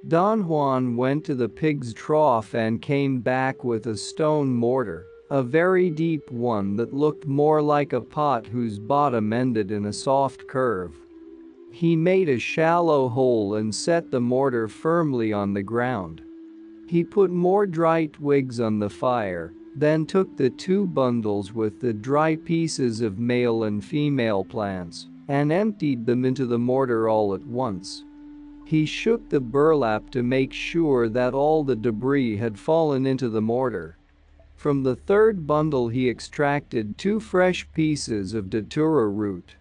Don Juan went to the pig's trough and came back with a stone mortar, a very deep one that looked more like a pot whose bottom ended in a soft curve. He made a shallow hole and set the mortar firmly on the ground. He put more dry twigs on the fire, then took the 2 bundles with the dry pieces of male and female plants and emptied them into the mortar all at once. He shook the burlap to make sure that all the debris had fallen into the mortar. From the 3rd bundle he extracted 2 fresh pieces of datura root.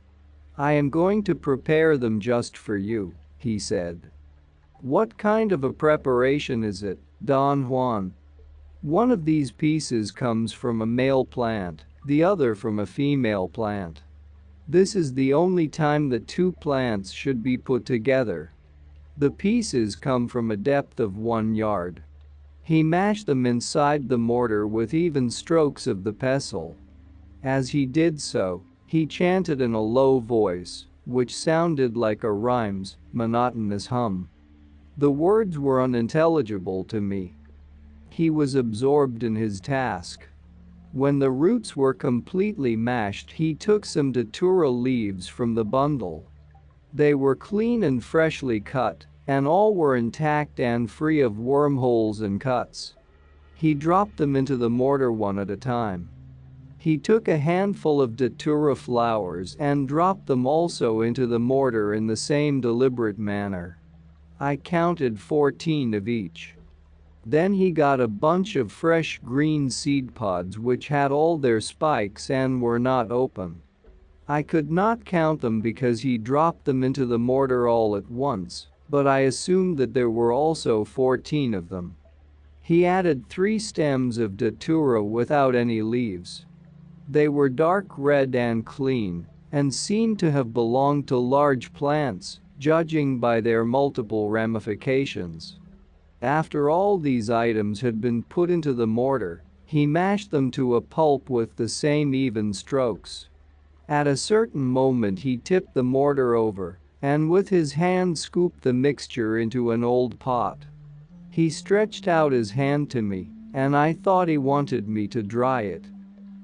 "I am going to prepare them just for you," he said. "What kind of a preparation is it, Don Juan?" "One of these pieces comes from a male plant, the other from a female plant. This is the only time that 2 plants should be put together. The pieces come from a depth of 1 yard. He mashed them inside the mortar with even strokes of the pestle. As he did so, he chanted in a low voice, which sounded like a rhyme's monotonous hum. The words were unintelligible to me. He was absorbed in his task. When the roots were completely mashed, he took some datura leaves from the bundle. They were clean and freshly cut, and all were intact and free of wormholes and cuts. He dropped them into the mortar one at a time. He took a handful of datura flowers and dropped them also into the mortar in the same deliberate manner. I counted 14 of each. Then he got a bunch of fresh green seed pods which had all their spikes and were not open. I could not count them because he dropped them into the mortar all at once, but I assumed that there were also 14 of them. He added 3 stems of datura without any leaves. They were dark red and clean, and seemed to have belonged to large plants, judging by their multiple ramifications. After all these items had been put into the mortar, he mashed them to a pulp with the same even strokes. At a certain moment he tipped the mortar over, and with his hand scooped the mixture into an old pot. He stretched out his hand to me, and I thought he wanted me to dry it.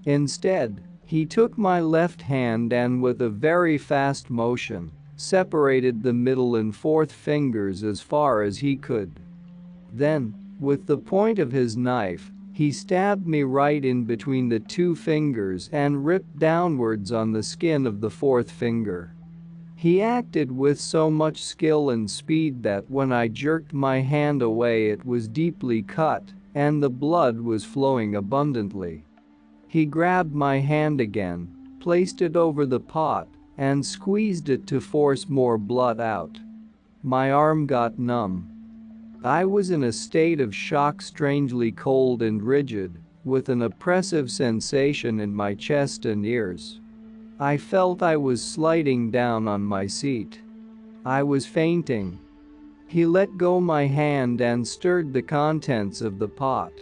Instead, he took my left hand and with a very fast motion, separated the middle and 4th fingers as far as he could. Then, with the point of his knife, he stabbed me right in between the 2 fingers and ripped downwards on the skin of the 4th finger. He acted with so much skill and speed that when I jerked my hand away it was deeply cut, and the blood was flowing abundantly. He grabbed my hand again, placed it over the pot, and squeezed it to force more blood out. My arm got numb. I was in a state of shock, strangely cold and rigid, with an oppressive sensation in my chest and ears. I felt I was sliding down on my seat. I was fainting. He let go my hand and stirred the contents of the pot.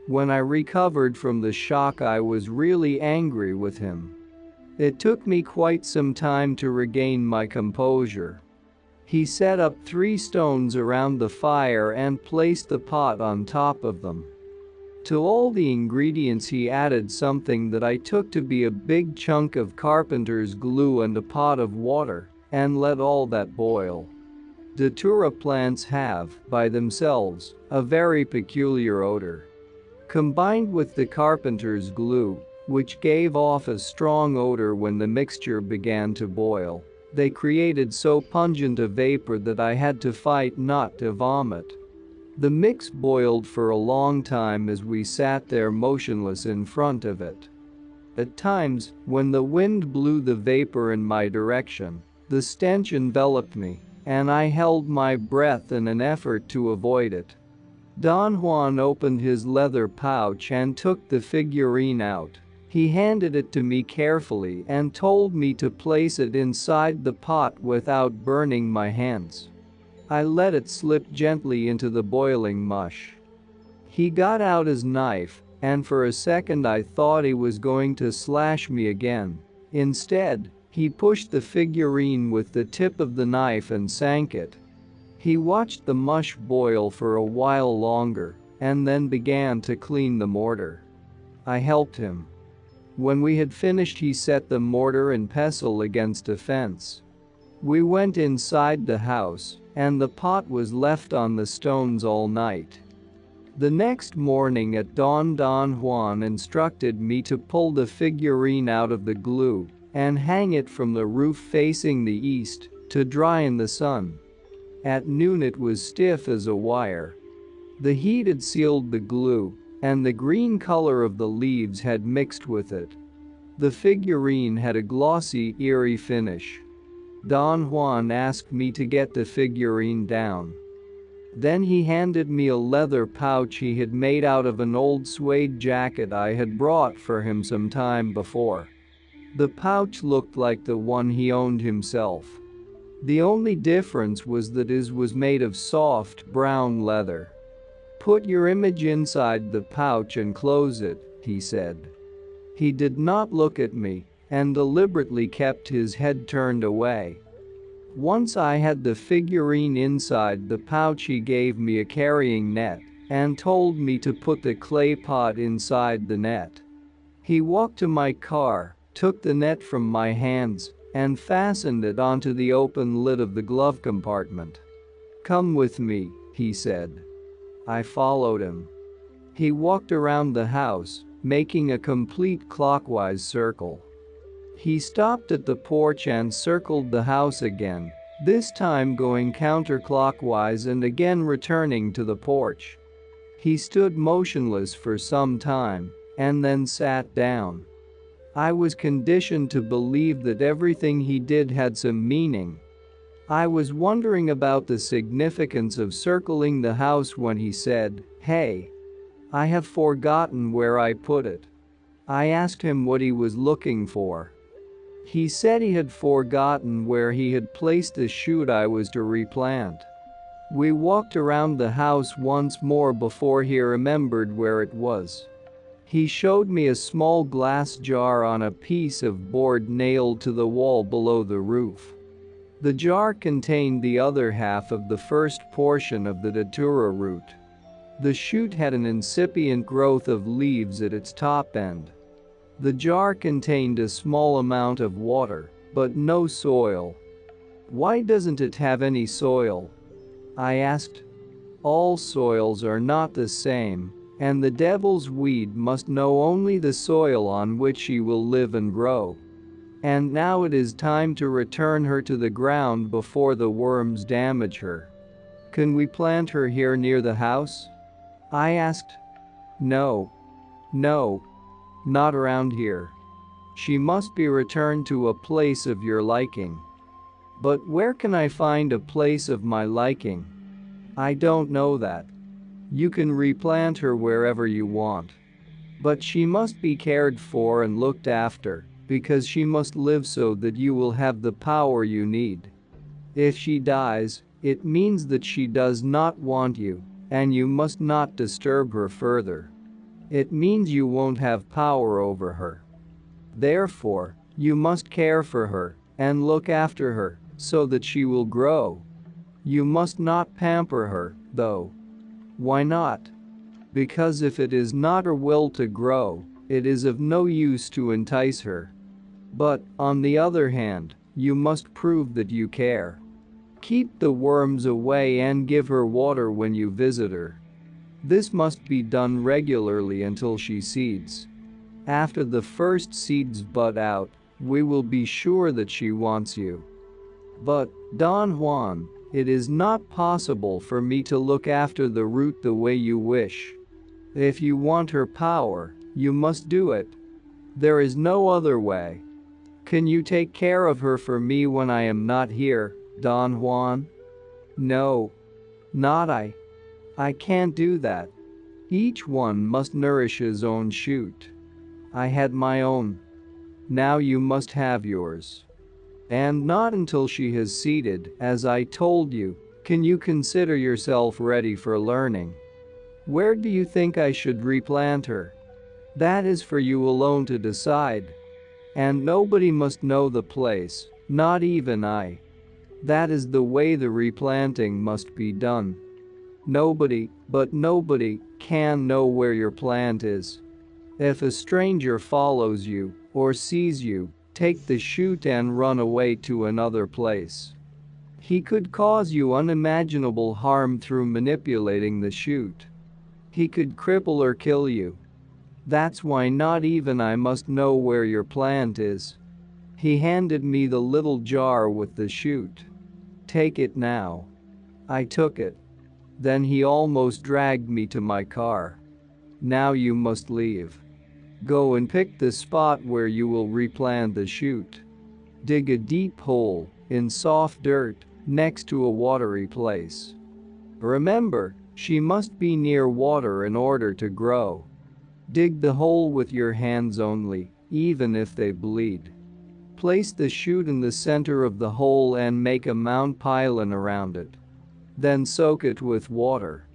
When I recovered from the shock, I was really angry with him. It took me quite some time to regain my composure. He set up 3 stones around the fire and placed the pot on top of them. To all the ingredients he added something that I took to be a big chunk of carpenter's glue and a pot of water, and let all that boil. Datura plants have, by themselves, a very peculiar odor. Combined with the carpenter's glue, which gave off a strong odor when the mixture began to boil, they created so pungent a vapor that I had to fight not to vomit. The mix boiled for a long time as we sat there motionless in front of it. At times, when the wind blew the vapor in my direction, the stench enveloped me, and I held my breath in an effort to avoid it. Don Juan opened his leather pouch and took the figurine out. He handed it to me carefully and told me to place it inside the pot without burning my hands. I let it slip gently into the boiling mush. He got out his knife, and for a second I thought he was going to slash me again. Instead, he pushed the figurine with the tip of the knife and sank it. He watched the mush boil for a while longer, and then began to clean the mortar. I helped him. When we had finished, he set the mortar and pestle against a fence. We went inside the house, and the pot was left on the stones all night. The next morning at dawn, Don Juan instructed me to pull the figurine out of the glue and hang it from the roof facing the east to dry in the sun. At noon it was stiff as a wire. The heat had sealed the glue, and the green color of the leaves had mixed with it. The figurine had a glossy, eerie finish. Don Juan asked me to get the figurine down. Then he handed me a leather pouch he had made out of an old suede jacket I had brought for him some time before. The pouch looked like the one he owned himself. The only difference was that his was made of soft, brown leather. "Put your image inside the pouch and close it," he said. He did not look at me and deliberately kept his head turned away. Once I had the figurine inside the pouch, he gave me a carrying net and told me to put the clay pot inside the net. He walked to my car, took the net from my hands, and fastened it onto the open lid of the glove compartment. "Come with me," he said. I followed him. He walked around the house, making a complete clockwise circle. He stopped at the porch and circled the house again, this time going counterclockwise and again returning to the porch. He stood motionless for some time and then sat down. I was conditioned to believe that everything he did had some meaning. I was wondering about the significance of circling the house when he said, "Hey, I have forgotten where I put it." I asked him what he was looking for. He said he had forgotten where he had placed the shoot I was to replant. We walked around the house once more before he remembered where it was. He showed me a small glass jar on a piece of board nailed to the wall below the roof. The jar contained the other half of the first portion of the datura root. The shoot had an incipient growth of leaves at its top end. The jar contained a small amount of water, but no soil. "Why doesn't it have any soil?" I asked. "All soils are not the same, and the devil's weed must know only the soil on which she will live and grow. And now it is time to return her to the ground before the worms damage her. Can we plant her here near the house?" I asked. No, not around here. She must be returned to a place of your liking." "But where can I find a place of my liking?" "I don't know that. You can replant her wherever you want. But she must be cared for and looked after, because she must live so that you will have the power you need. If she dies, it means that she does not want you, and you must not disturb her further. It means you won't have power over her. Therefore, you must care for her and look after her so that she will grow. You must not pamper her, though." "Why not?" "Because if it is not her will to grow, it is of no use to entice her. But, on the other hand, you must prove that you care. Keep the worms away and give her water when you visit her. This must be done regularly until she seeds. After the first seeds bud out, we will be sure that she wants you." "But, Don Juan, it is not possible for me to look after the root the way you wish. If you want her power, you must do it." There is no other way. Can you take care of her for me when I am not here, Don Juan? No. Not I. I can't do that. Each one must nourish his own shoot. I had my own. Now you must have yours. And not until she has seeded, as I told you, can you consider yourself ready for learning. Where do you think I should replant her? That is for you alone to decide. And nobody must know the place, not even I. That is the way the replanting must be done. Nobody, but nobody, can know where your plant is. If a stranger follows you, or sees you, take the shoot and run away to another place. He could cause you unimaginable harm through manipulating the shoot. He could cripple or kill you. That's why not even I must know where your plant is. He handed me the little jar with the shoot. Take it now. I took it. Then he almost dragged me to my car. Now you must leave. Go and pick the spot where you will replant the shoot. Dig a deep hole, in soft dirt, next to a watery place. Remember, she must be near water in order to grow. Dig the hole with your hands only, even if they bleed. Place the shoot in the center of the hole and make a mound pylon around it. Then soak it with water.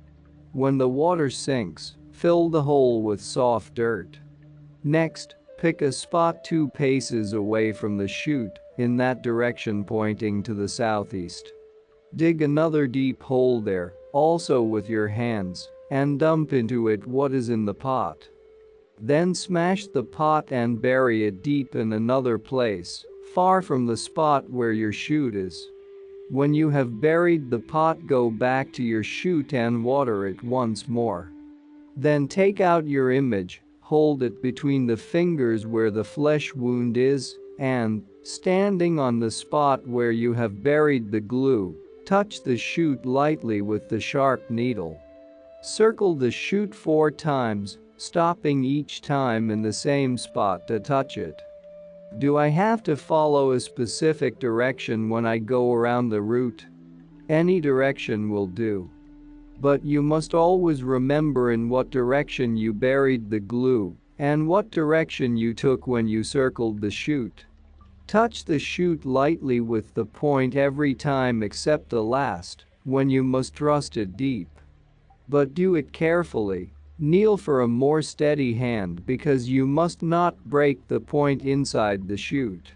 When the water sinks, fill the hole with soft dirt. Next, pick a spot 2 paces away from the shoot, in that direction pointing to the southeast. Dig another deep hole there, also with your hands, and dump into it what is in the pot. Then smash the pot and bury it deep in another place, far from the spot where your shoot is. When you have buried the pot, go back to your shoot and water it once more. Then take out your image, hold it between the fingers where the flesh wound is, and, standing on the spot where you have buried the glue, touch the shoot lightly with the sharp needle. Circle the shoot 4 times, stopping each time in the same spot to touch it. Do I have to follow a specific direction when I go around the root? Any direction will do. But you must always remember in what direction you buried the glue, and what direction you took when you circled the shoot. Touch the shoot lightly with the point every time except the last, when you must thrust it deep. But do it carefully. Kneel for a more steady hand because you must not break the point inside the shoot.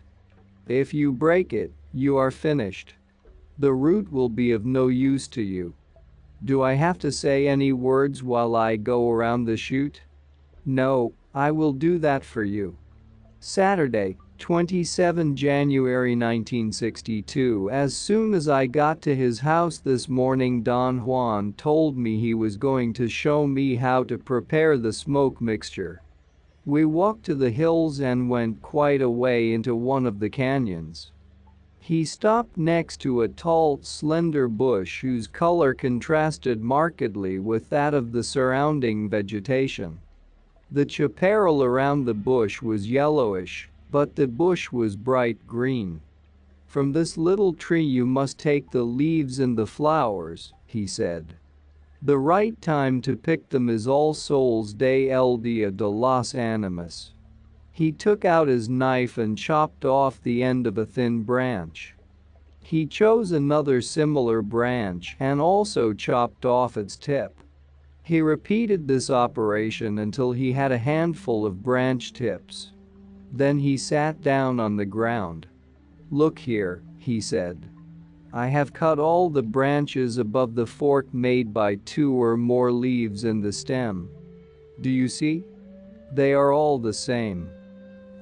If you break it, you are finished. The root will be of no use to you. Do I have to say any words while I go around the shoot? No, I will do that for you. Saturday, 27 January 1962. As soon as I got to his house this morning, Don Juan told me he was going to show me how to prepare the smoke mixture. We walked to the hills and went quite a way into one of the canyons. He stopped next to a tall, slender bush whose color contrasted markedly with that of the surrounding vegetation. The chaparral around the bush was yellowish, but the bush was bright green. From this little tree you must take the leaves and the flowers, he said. The right time to pick them is All Souls Day el Dia de los Animas. He took out his knife and chopped off the end of a thin branch. He chose another similar branch and also chopped off its tip. He repeated this operation until he had a handful of branch tips. Then he sat down on the ground. Look here, he said. I have cut all the branches above the fork made by 2 or more leaves in the stem. Do you see? They are all the same.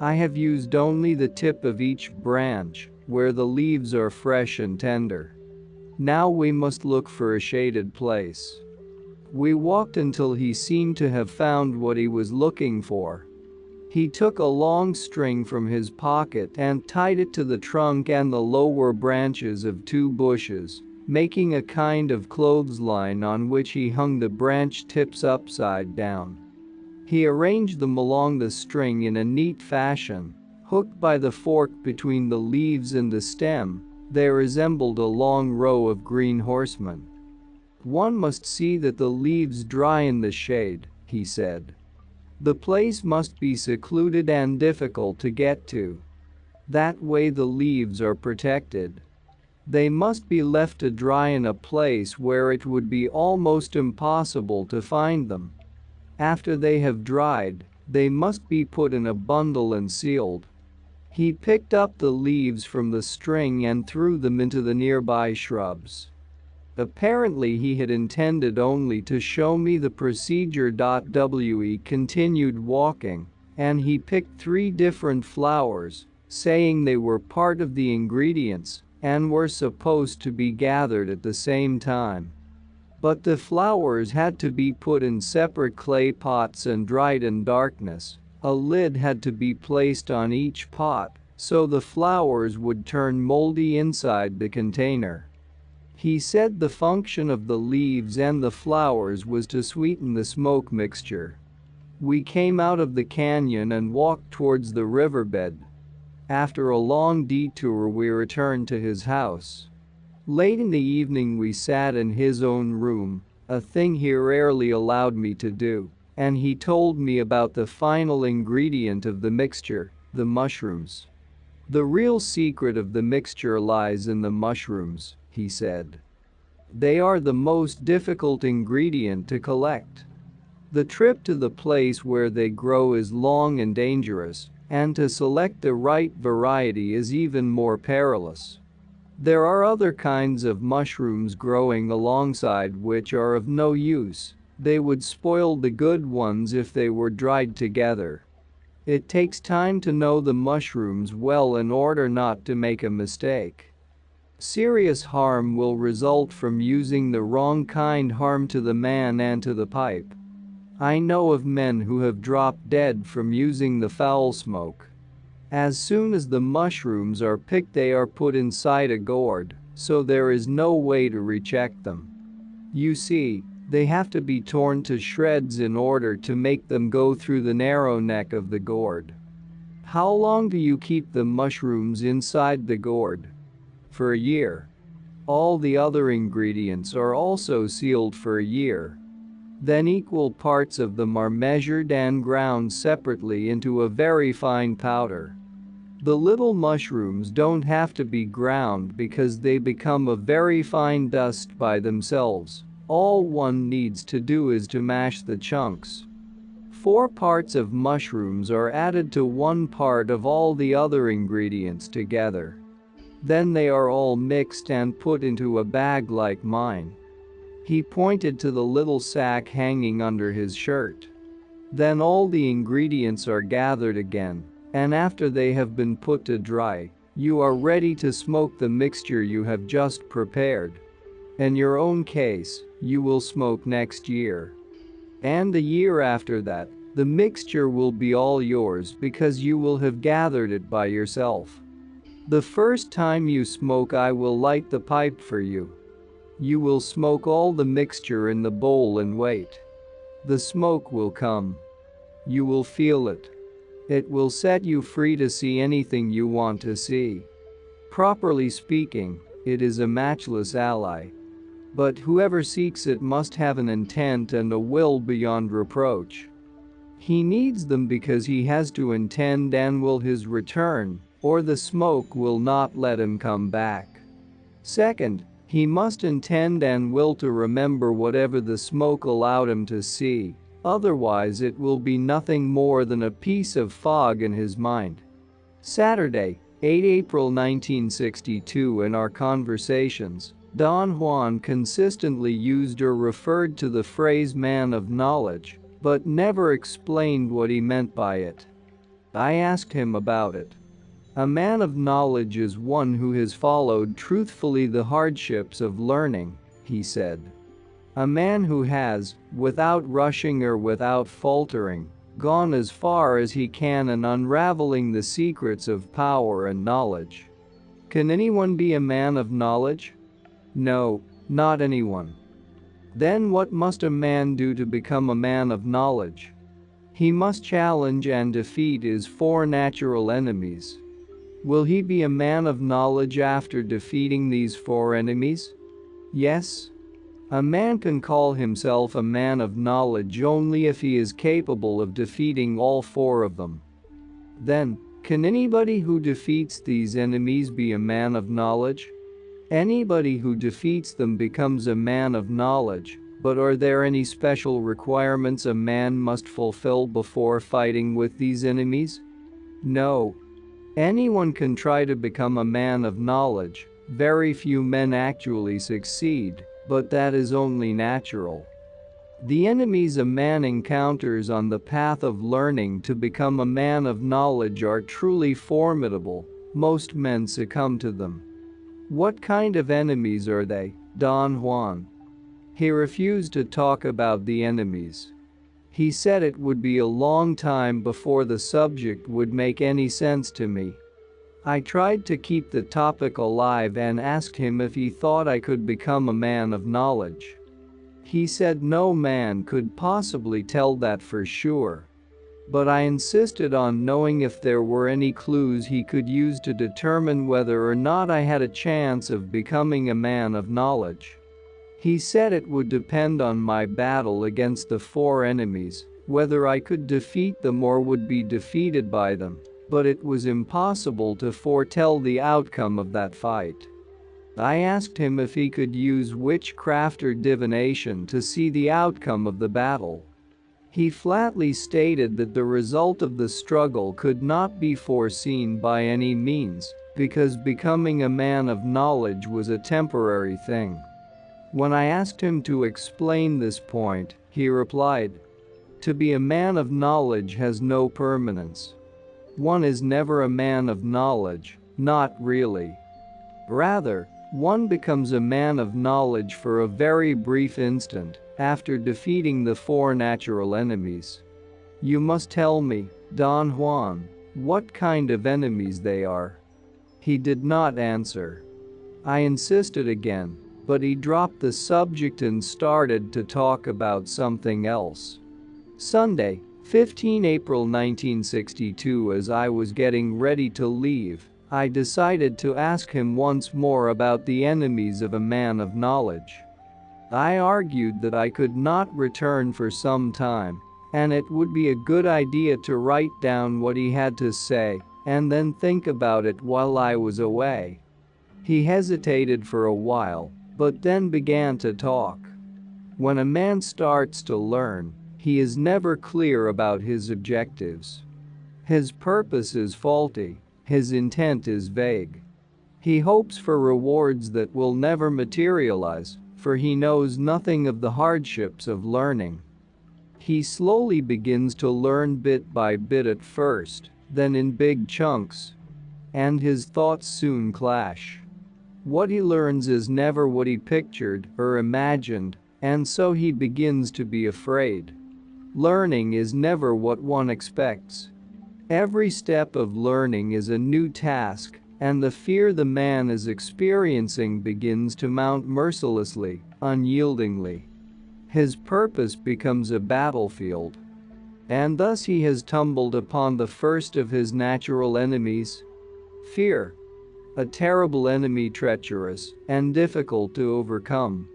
I have used only the tip of each branch, where the leaves are fresh and tender. Now we must look for a shaded place. We walked until he seemed to have found what he was looking for. He took a long string from his pocket and tied it to the trunk and the lower branches of 2 bushes, making a kind of clothesline on which he hung the branch tips upside down. He arranged them along the string in a neat fashion. Hooked by the fork between the leaves and the stem, they resembled a long row of green horsemen. "One must see that the leaves dry in the shade," he said. "The place must be secluded and difficult to get to. That way the leaves are protected. They must be left to dry in a place where it would be almost impossible to find them. After they have dried, they must be put in a bundle and sealed." He picked up the leaves from the string and threw them into the nearby shrubs. Apparently he had intended only to show me the procedure. We continued walking, and he picked 3 different flowers, saying they were part of the ingredients and were supposed to be gathered at the same time. But the flowers had to be put in separate clay pots and dried in darkness. A lid had to be placed on each pot, so the flowers would turn moldy inside the container. He said the function of the leaves and the flowers was to sweeten the smoke mixture. We came out of the canyon and walked towards the riverbed. After a long detour, we returned to his house. Late in the evening we sat in his own room, a thing he rarely allowed me to do, and he told me about the final ingredient of the mixture, the mushrooms. "The real secret of the mixture lies in the mushrooms," he said. "They are the most difficult ingredient to collect. The trip to the place where they grow is long and dangerous, and to select the right variety is even more perilous. There are other kinds of mushrooms growing alongside which are of no use. They would spoil the good ones if they were dried together. It takes time to know the mushrooms well in order not to make a mistake. Serious harm will result from using the wrong kind, harm to the man and to the pipe. I know of men who have dropped dead from using the foul smoke. As soon as the mushrooms are picked, they are put inside a gourd, so there is no way to recheck them. You see, they have to be torn to shreds in order to make them go through the narrow neck of the gourd." "How long do you keep the mushrooms inside the gourd?" "For a year. All the other ingredients are also sealed for a year. Then equal parts of them are measured and ground separately into a very fine powder. The little mushrooms don't have to be ground because they become a very fine dust by themselves. All one needs to do is to mash the chunks. 4 parts of mushrooms are added to 1 part of all the other ingredients together. Then they are all mixed and put into a bag like mine." He pointed to the little sack hanging under his shirt. "Then all the ingredients are gathered again, and after they have been put to dry, you are ready to smoke the mixture you have just prepared. In your own case, you will smoke next year. And the year after that, the mixture will be all yours because you will have gathered it by yourself. The first time you smoke, I will light the pipe for you. You will smoke all the mixture in the bowl and wait. The smoke will come. You will feel it. It will set you free to see anything you want to see. Properly speaking, it is a matchless ally. But whoever seeks it must have an intent and a will beyond reproach. He needs them because he has to intend and will his return, or the smoke will not let him come back. Second, he must intend and will to remember whatever the smoke allowed him to see, otherwise it will be nothing more than a piece of fog in his mind." Saturday, 8 April 1962. In our conversations, Don Juan consistently used or referred to the phrase "man of knowledge," but never explained what he meant by it. I asked him about it. "A man of knowledge is one who has followed truthfully the hardships of learning," he said. "A man who has, without rushing or without faltering, gone as far as he can in unraveling the secrets of power and knowledge." Can anyone be a man of knowledge? No, not anyone. Then what must a man do to become a man of knowledge? He must challenge and defeat his 4 enemies. Will he be a man of knowledge after defeating these 4 enemies? Yes. A man can call himself a man of knowledge only if he is capable of defeating all 4 of them. Then, can anybody who defeats these enemies be a man of knowledge? Anybody who defeats them becomes a man of knowledge, but are there any special requirements a man must fulfill before fighting with these enemies? No. Anyone can try to become a man of knowledge. Very few men actually succeed, but that is only natural. The enemies a man encounters on the path of learning to become a man of knowledge are truly formidable. Most men succumb to them. What kind of enemies are they, Don Juan? He refused to talk about the enemies. He said it would be a long time before the subject would make any sense to me. I tried to keep the topic alive and asked him if he thought I could become a man of knowledge. He said no man could possibly tell that for sure. But I insisted on knowing if there were any clues he could use to determine whether or not I had a chance of becoming a man of knowledge. He said it would depend on my battle against the 4 enemies, whether I could defeat them or would be defeated by them, but it was impossible to foretell the outcome of that fight. I asked him if he could use witchcraft or divination to see the outcome of the battle. He flatly stated that the result of the struggle could not be foreseen by any means, because becoming a man of knowledge was a temporary thing. When I asked him to explain this point, he replied, "To be a man of knowledge has no permanence. One is never a man of knowledge, not really. Rather, one becomes a man of knowledge for a very brief instant, after defeating the 4 natural enemies. You must tell me, Don Juan, what kind of enemies they are." He did not answer. I insisted again, but he dropped the subject and started to talk about something else. Sunday, 15 April 1962. As I was getting ready to leave, I decided to ask him once more about the enemies of a man of knowledge. I argued that I could not return for some time, and it would be a good idea to write down what he had to say, and then think about it while I was away. He hesitated for a while, but then began to talk. When a man starts to learn, he is never clear about his objectives. His purpose is faulty, his intent is vague. He hopes for rewards that will never materialize, for he knows nothing of the hardships of learning. He slowly begins to learn bit by bit at first, then in big chunks. And his thoughts soon clash. What he learns is never what he pictured or imagined, and so he begins to be afraid. Learning is never what one expects. Every step of learning is a new task, and the fear the man is experiencing begins to mount mercilessly, unyieldingly. His purpose becomes a battlefield. And thus he has tumbled upon the first of his natural enemies, fear. A terrible enemy, treacherous and difficult to overcome.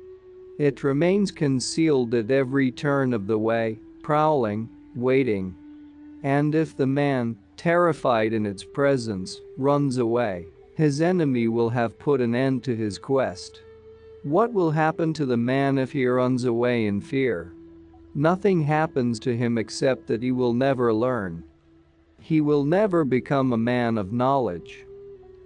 It remains concealed at every turn of the way, prowling, waiting. And if the man, terrified in its presence, runs away, his enemy will have put an end to his quest. What will happen to the man if he runs away in fear? Nothing happens to him except that he will never learn. He will never become a man of knowledge.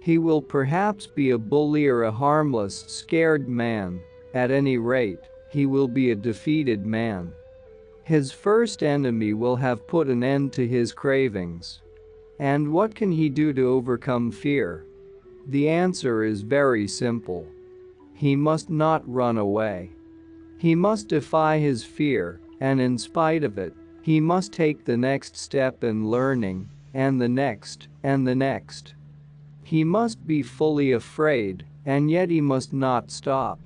He will perhaps be a bully or a harmless, scared man. At any rate, he will be a defeated man. His first enemy will have put an end to his cravings. And what can he do to overcome fear? The answer is very simple. He must not run away. He must defy his fear, and in spite of it, he must take the next step in learning, and the next, and the next. He must be fully afraid, and yet he must not stop.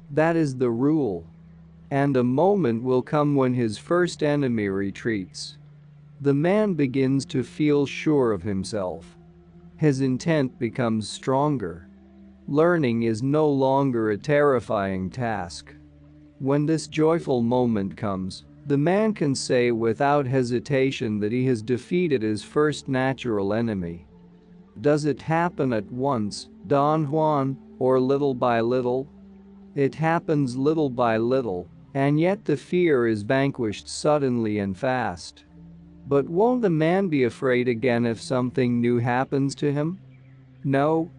That is the rule. And a moment will come when his first enemy retreats. The man begins to feel sure of himself. His intent becomes stronger. Learning is no longer a terrifying task. When this joyful moment comes, the man can say without hesitation that he has defeated his first natural enemy. Does it happen at once, Don Juan, or little by little? It happens little by little, and yet the fear is vanquished suddenly and fast. But won't the man be afraid again if something new happens to him? No.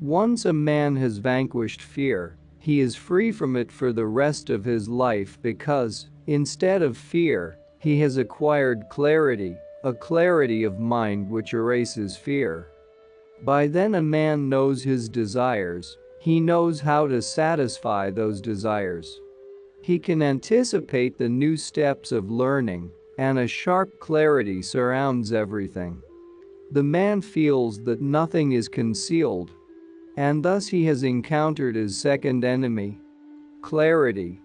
Once a man has vanquished fear, he is free from it for the rest of his life because, instead of fear, he has acquired clarity, a clarity of mind which erases fear. By then a man knows his desires, he knows how to satisfy those desires. He can anticipate the new steps of learning, and a sharp clarity surrounds everything. The man feels that nothing is concealed, and thus he has encountered his second enemy. Clarity.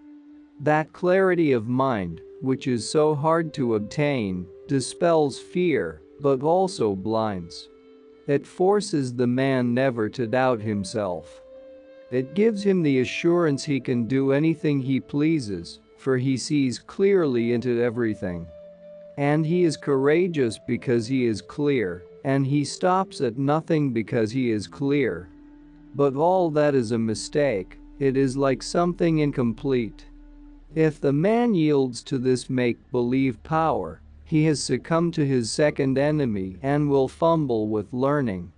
That clarity of mind, which is so hard to obtain, dispels fear, but also blinds. It forces the man never to doubt himself. It gives him the assurance he can do anything he pleases, for he sees clearly into everything. And he is courageous because he is clear, and he stops at nothing because he is clear. But all that is a mistake, it is like something incomplete. If the man yields to this make-believe power, he has succumbed to his second enemy and will fumble with learning.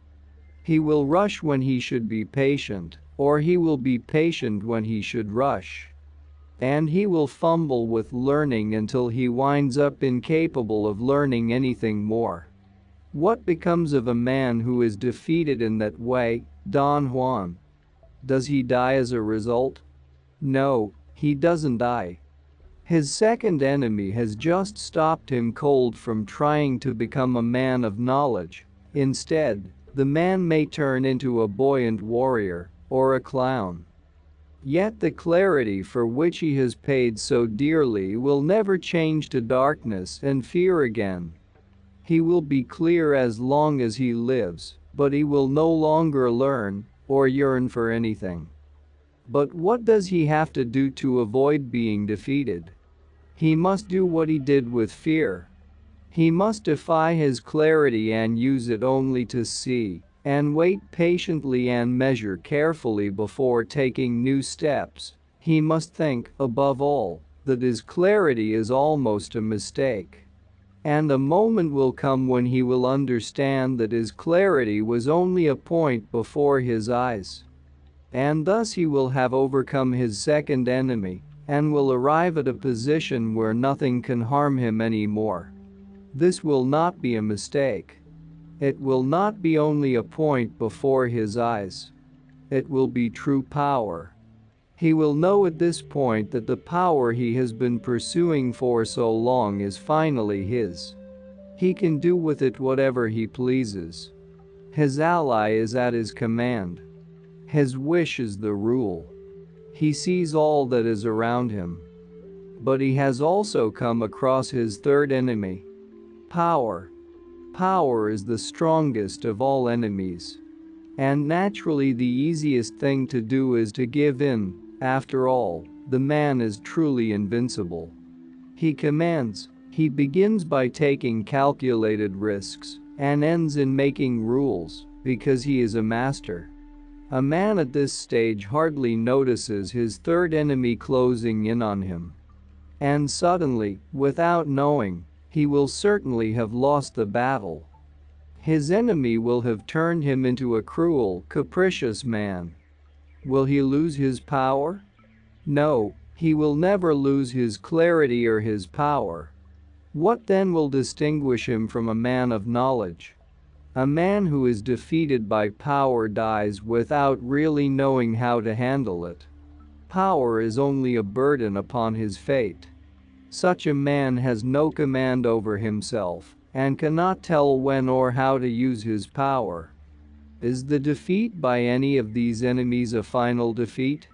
He will rush when he should be patient, or he will be patient when he should rush. And he will fumble with learning until he winds up incapable of learning anything more. What becomes of a man who is defeated in that way, Don Juan? Does he die as a result? No, he doesn't die. His second enemy has just stopped him cold from trying to become a man of knowledge. Instead, the man may turn into a buoyant warrior, or a clown. Yet the clarity for which he has paid so dearly will never change to darkness and fear again. He will be clear as long as he lives, but he will no longer learn or yearn for anything. But what does he have to do to avoid being defeated? He must do what he did with fear. He must defy his clarity and use it only to see, and wait patiently and measure carefully before taking new steps. He must think, above all, that his clarity is almost a mistake. And a moment will come when he will understand that his clarity was only a point before his eyes. And thus he will have overcome his second enemy, and will arrive at a position where nothing can harm him anymore. This will not be a mistake. It will not be only a point before his eyes. It will be true power. He will know at this point that the power he has been pursuing for so long is finally his. He can do with it whatever he pleases. His ally is at his command. His wish is the rule. He sees all that is around him. But he has also come across his third enemy. Power. Power is the strongest of all enemies. And naturally the easiest thing to do is to give in. After all, the man is truly invincible. He commands, he begins by taking calculated risks, and ends in making rules, because he is a master. A man at this stage hardly notices his third enemy closing in on him. And suddenly, without knowing, he will certainly have lost the battle. His enemy will have turned him into a cruel, capricious man. Will he lose his power? No, he will never lose his clarity or his power. What then will distinguish him from a man of knowledge? A man who is defeated by power dies without really knowing how to handle it. Power is only a burden upon his fate. Such a man has no command over himself, and cannot tell when or how to use his power. Is the defeat by any of these enemies a final defeat?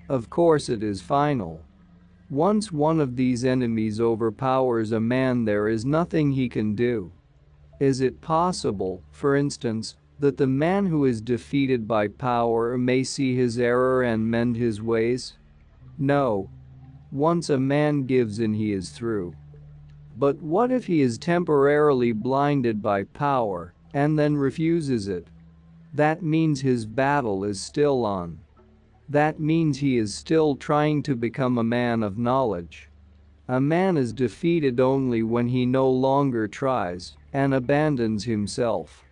Of course it is final. Once one of these enemies overpowers a man, there is nothing he can do. Is it possible, for instance, that the man who is defeated by power may see his error and mend his ways? No. Once a man gives in, he is through. But what if he is temporarily blinded by power and then refuses it? That means his battle is still on. That means he is still trying to become a man of knowledge. A man is defeated only when he no longer tries and abandons himself.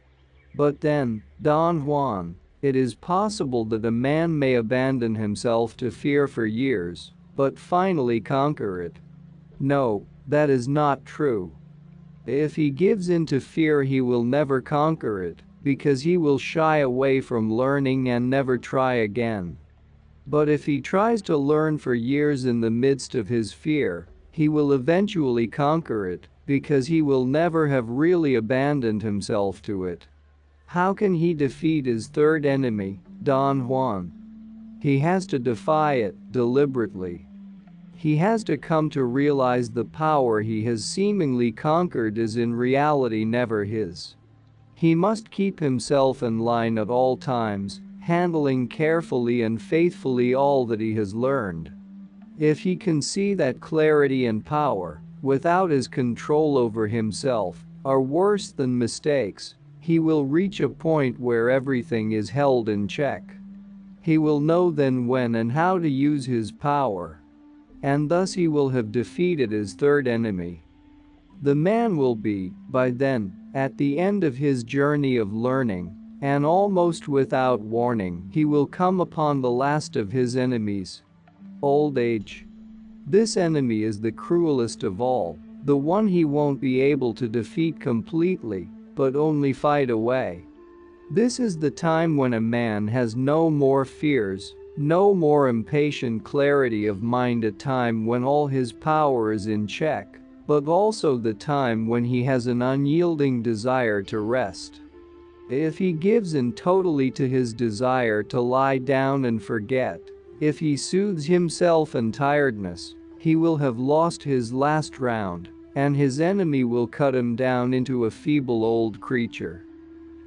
But then, Don Juan, it is possible that a man may abandon himself to fear for years, but finally conquer it. No, that is not true. If he gives in to fear, he will never conquer it, because he will shy away from learning and never try again. But if he tries to learn for years in the midst of his fear, he will eventually conquer it, because he will never have really abandoned himself to it. How can he defeat his third enemy, Don Juan? He has to defy it deliberately. He has to come to realize the power he has seemingly conquered is in reality never his. He must keep himself in line at all times, handling carefully and faithfully all that he has learned. If he can see that clarity and power, without his control over himself, are worse than mistakes, he will reach a point where everything is held in check. He will know then when and how to use his power. And thus he will have defeated his third enemy. The man will be, by then, at the end of his journey of learning, and almost without warning, he will come upon the last of his enemies: old age. This enemy is the cruelest of all, the one he won't be able to defeat completely, but only fight away. This is the time when a man has no more fears, no more impatient clarity of mind, a time when all his power is in check, but also the time when he has an unyielding desire to rest. If he gives in totally to his desire to lie down and forget, if he soothes himself in tiredness, he will have lost his last round, and his enemy will cut him down into a feeble old creature.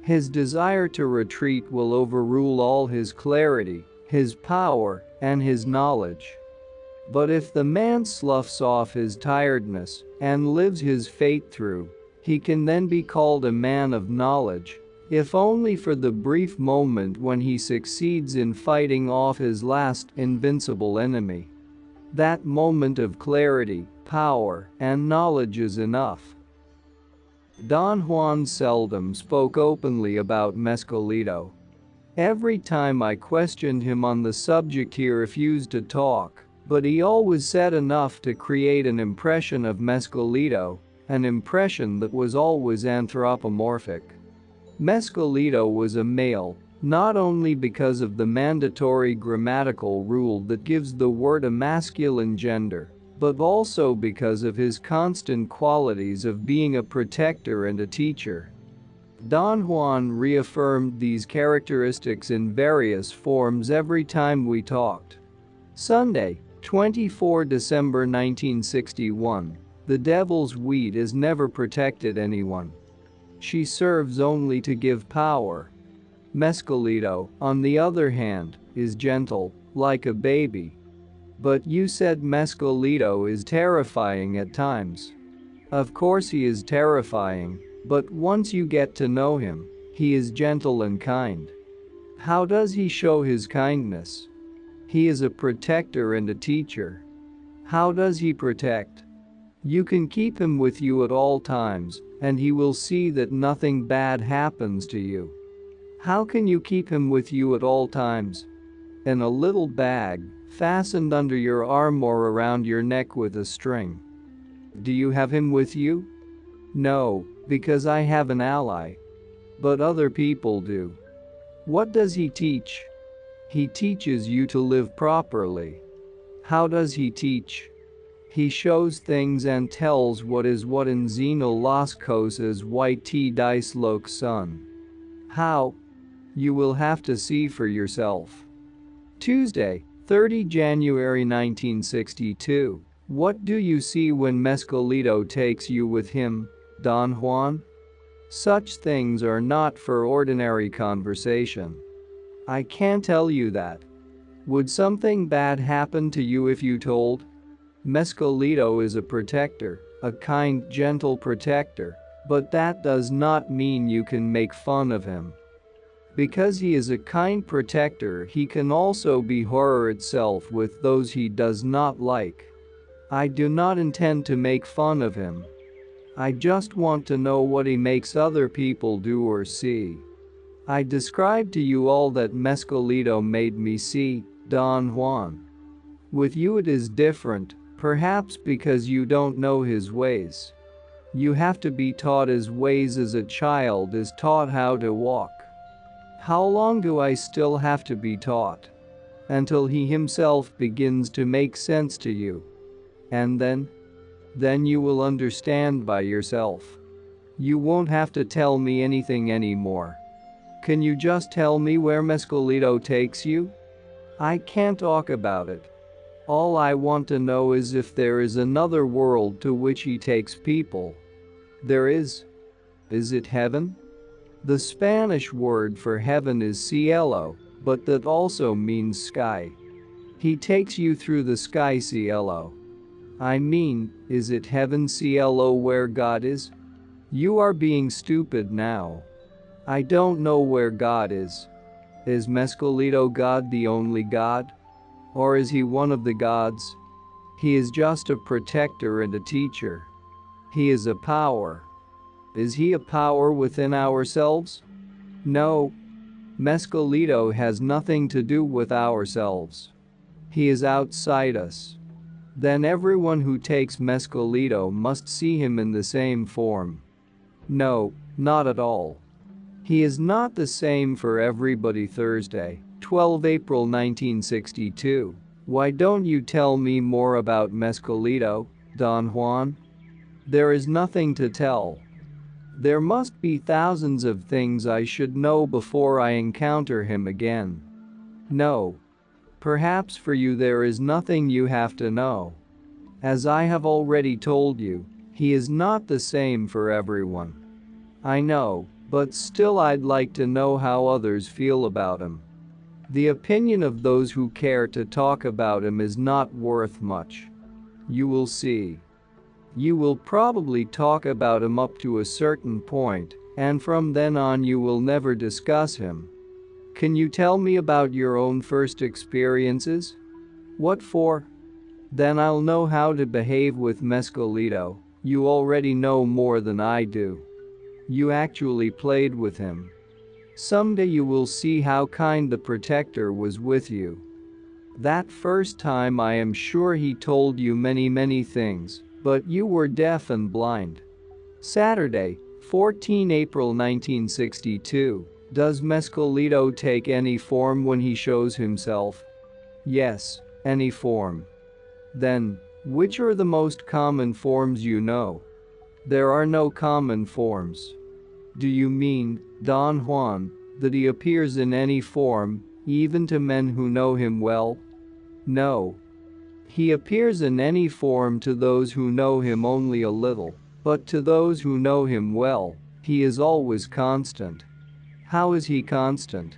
His desire to retreat will overrule all his clarity, his power, and his knowledge. But if the man sloughs off his tiredness and lives his fate through, he can then be called a man of knowledge, if only for the brief moment when he succeeds in fighting off his last invincible enemy. That moment of clarity, power, and knowledge is enough. Don Juan seldom spoke openly about Mescalito. Every time I questioned him on the subject, he refused to talk, but he always said enough to create an impression of Mescalito, an impression that was always anthropomorphic. Mescalito was a male, not only because of the mandatory grammatical rule that gives the word a masculine gender, but also because of his constant qualities of being a protector and a teacher. Don Juan reaffirmed these characteristics in various forms every time we talked. Sunday, 24 December 1961. The devil's weed has never protected anyone. She serves only to give power. Mescalito, on the other hand, is gentle, like a baby. But you said Mescalito is terrifying at times. Of course he is terrifying, but once you get to know him, he is gentle and kind. How does he show his kindness? He is a protector and a teacher. How does he protect? You can keep him with you at all times, and he will see that nothing bad happens to you. How can you keep him with you at all times? In a little bag, fastened under your arm or around your neck with a string. Do you have him with you? No, because I have an ally. But other people do. What does he teach? He teaches you to live properly. How does he teach? He shows things and tells what is what in Zeno las cosas y dice lo que son. How? You will have to see for yourself. Tuesday, 30 January 1962. What do you see when Mescalito takes you with him, Don Juan? Such things are not for ordinary conversation. I can't tell you that. Would something bad happen to you if you told? Mescalito is a protector, a kind, gentle protector, but that does not mean you can make fun of him. Because he is a kind protector, he can also be horror itself with those he does not like. I do not intend to make fun of him. I just want to know what he makes other people do or see. I described to you all that Mescalito made me see, Don Juan. With you it is different, perhaps because you don't know his ways. You have to be taught his ways as a child is taught how to walk. How long do I still have to be taught? Until he himself begins to make sense to you. And then you will understand by yourself. You won't have to tell me anything anymore. Can you just tell me where Mescalito takes you? I can't talk about it. All I want to know is if there is another world to which he takes people. There is. Is it heaven? The Spanish word for heaven is cielo, but that also means sky. He takes you through the sky cielo. I mean, is it heaven cielo where God is? You are being stupid now. I don't know where God is. Is Mescalito God the only God? Or is he one of the gods? He is just a protector and a teacher. He is a power. Is he a power within ourselves? No. Mescalito has nothing to do with ourselves. He is outside us. Then everyone who takes Mescalito must see him in the same form. No, not at all. He is not the same for everybody. Thursday, 12 April 1962. Why don't you tell me more about Mescalito, Don Juan? There is nothing to tell. There must be thousands of things I should know before I encounter him again. No. Perhaps for you there is nothing you have to know. As I have already told you, he is not the same for everyone. I know, but still I'd like to know how others feel about him. The opinion of those who care to talk about him is not worth much. You will see. You will probably talk about him up to a certain point, and from then on you will never discuss him. Can you tell me about your own first experiences? What for? Then I'll know how to behave with Mescalito. You already know more than I do. You actually played with him. Someday you will see how kind the protector was with you. That first time I am sure he told you many things, but you were deaf and blind. Saturday, 14 April 1962. Does Mescalito take any form when he shows himself? Yes, any form. Then, which are the most common forms you know? There are no common forms. Do you mean, Don Juan, that he appears in any form, even to men who know him well? No. He appears in any form to those who know him only a little, but to those who know him well, he is always constant. How is he constant?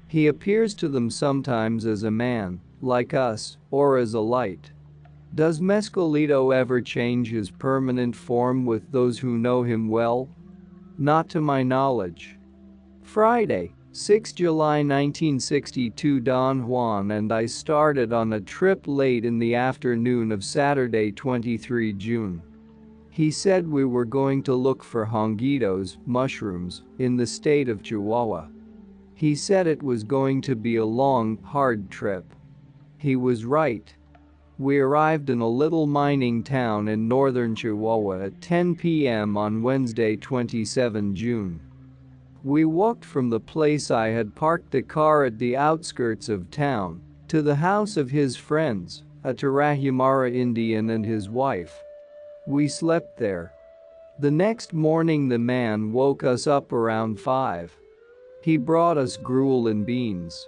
He appears to them sometimes as a man, like us, or as a light. Does Mescalito ever change his permanent form with those who know him well? Not to my knowledge. Friday, 6 July 1962. Don Juan and I started on a trip late in the afternoon of Saturday, 23 June. He said we were going to look for honguitos, mushrooms, in the state of Chihuahua. He said it was going to be a long, hard trip. He was right. We arrived in a little mining town in northern Chihuahua at 10 p.m. on Wednesday, 27 June. We walked from the place I had parked the car at the outskirts of town to the house of his friends, a Tarahumara Indian and his wife. We slept there. The next morning the man woke us up around 5. He brought us gruel and beans.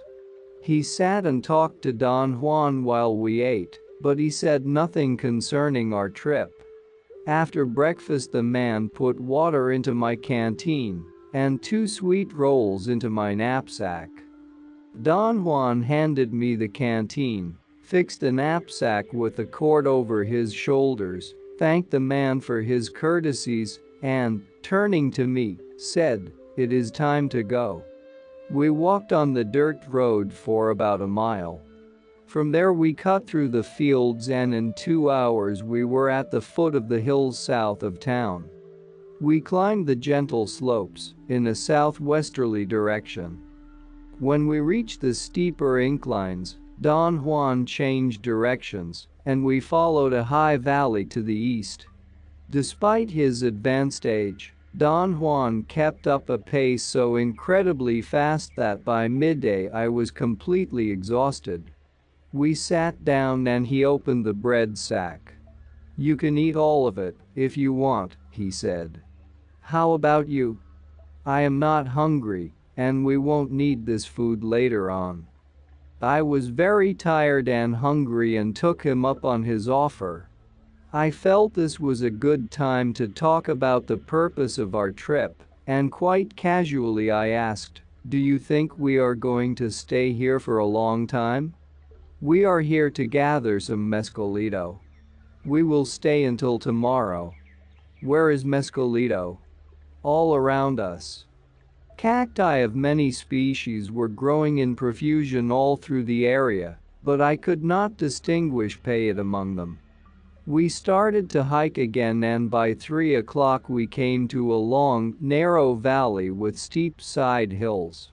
He sat and talked to Don Juan while we ate, but he said nothing concerning our trip. After breakfast the man put water into my canteen and 2 sweet rolls into my knapsack. Don Juan handed me the canteen, fixed the knapsack with a cord over his shoulders, thanked the man for his courtesies, and, turning to me, said, "It is time to go." We walked on the dirt road for about a mile. From there we cut through the fields and in 2 hours we were at the foot of the hills south of town. We climbed the gentle slopes in a southwesterly direction. When we reached the steeper inclines, Don Juan changed directions, and we followed a high valley to the east. Despite his advanced age, Don Juan kept up a pace so incredibly fast that by midday I was completely exhausted. We sat down and he opened the bread sack. "You can eat all of it, if you want," he said. "How about you?" "I am not hungry, and we won't need this food later on." I was very tired and hungry and took him up on his offer. I felt this was a good time to talk about the purpose of our trip, and quite casually I asked, "Do you think we are going to stay here for a long time?" "We are here to gather some mescalito. We will stay until tomorrow." "Where is mescalito?" "All around us." Cacti of many species were growing in profusion all through the area, but I could not distinguish payet among them. We started to hike again and by 3 o'clock we came to a long, narrow valley with steep side hills.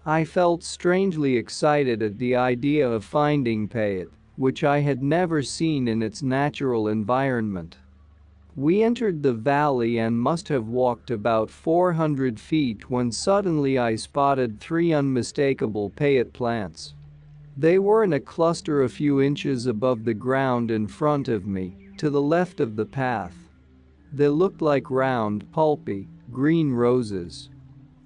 I felt strangely excited at the idea of finding payet, which I had never seen in its natural environment. We entered the valley and must have walked about 400 feet when suddenly I spotted 3 unmistakable payet plants. They were in a cluster a few inches above the ground in front of me, to the left of the path. They looked like round, pulpy, green roses.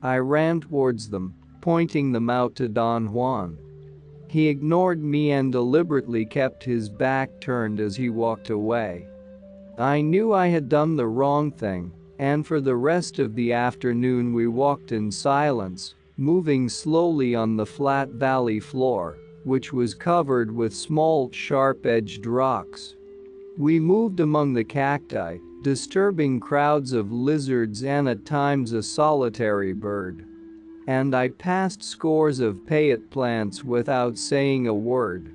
I ran towards them, pointing them out to Don Juan. He ignored me and deliberately kept his back turned as he walked away. I knew I had done the wrong thing, and for the rest of the afternoon we walked in silence, moving slowly on the flat valley floor, which was covered with small, sharp-edged rocks. We moved among the cacti, disturbing crowds of lizards and at times a solitary bird. And I passed scores of payet plants without saying a word.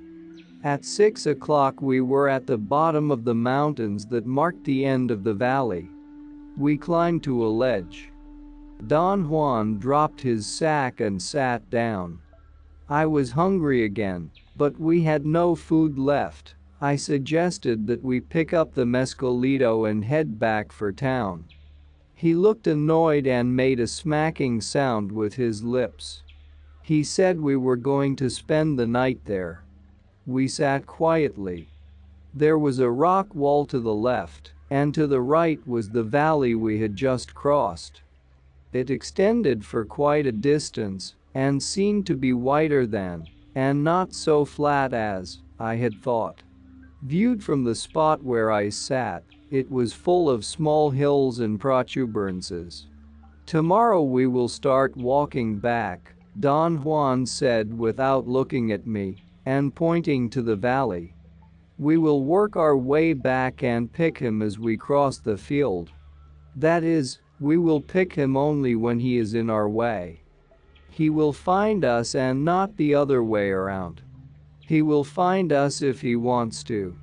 At 6 o'clock we were at the bottom of the mountains that marked the end of the valley. We climbed to a ledge. Don Juan dropped his sack and sat down. I was hungry again, but we had no food left. I suggested that we pick up the mescalito and head back for town. He looked annoyed and made a smacking sound with his lips. He said we were going to spend the night there. We sat quietly. There was a rock wall to the left, and to the right was the valley we had just crossed. It extended for quite a distance, and seemed to be wider than, and not so flat as, I had thought. Viewed from the spot where I sat, it was full of small hills and protuberances. "Tomorrow we will start walking back," Don Juan said without looking at me, and pointing to the valley. "We will work our way back and pick him as we cross the field. That is, we will pick him only when he is in our way. He will find us and not the other way around. He will find us if he wants to."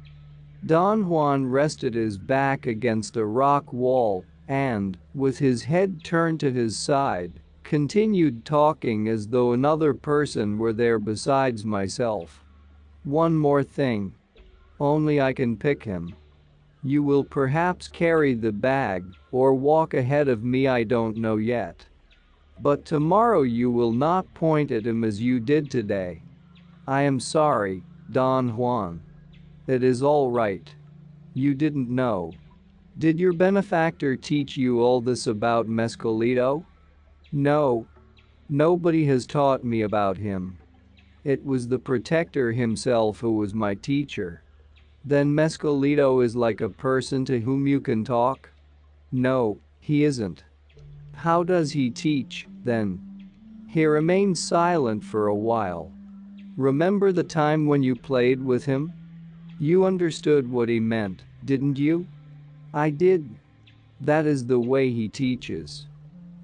Don Juan rested his back against a rock wall and, with his head turned to his side, continued talking as though another person were there besides myself. "One more thing. Only I can pick him. You will perhaps carry the bag, or walk ahead of me, I don't know yet. But tomorrow you will not point at him as you did today. I am sorry, Don Juan. It is all right. You didn't know. Did your benefactor teach you all this about mescalito?" "No. Nobody has taught me about him." It was the protector himself who was my teacher. Then Mescalito is like a person to whom you can talk? No, he isn't. How does he teach, then? He remained silent for a while. Remember the time when you played with him? You understood what he meant, didn't you? I did. That is the way he teaches.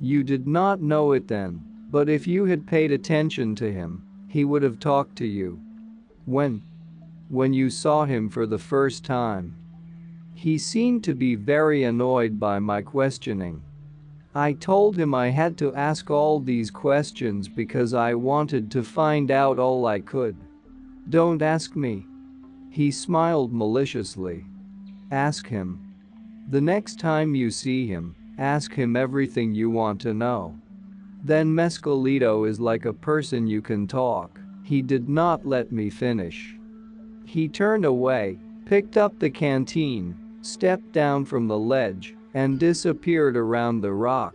You did not know it then, but if you had paid attention to him, he would have talked to you. When? When you saw him for the first time. He seemed to be very annoyed by my questioning. I told him I had to ask all these questions because I wanted to find out all I could. Don't ask me. He smiled maliciously. Ask him. The next time you see him, ask him everything you want to know. Then Mescalito is like a person you can talk. He did not let me finish. He turned away, picked up the canteen, stepped down from the ledge, and disappeared around the rock.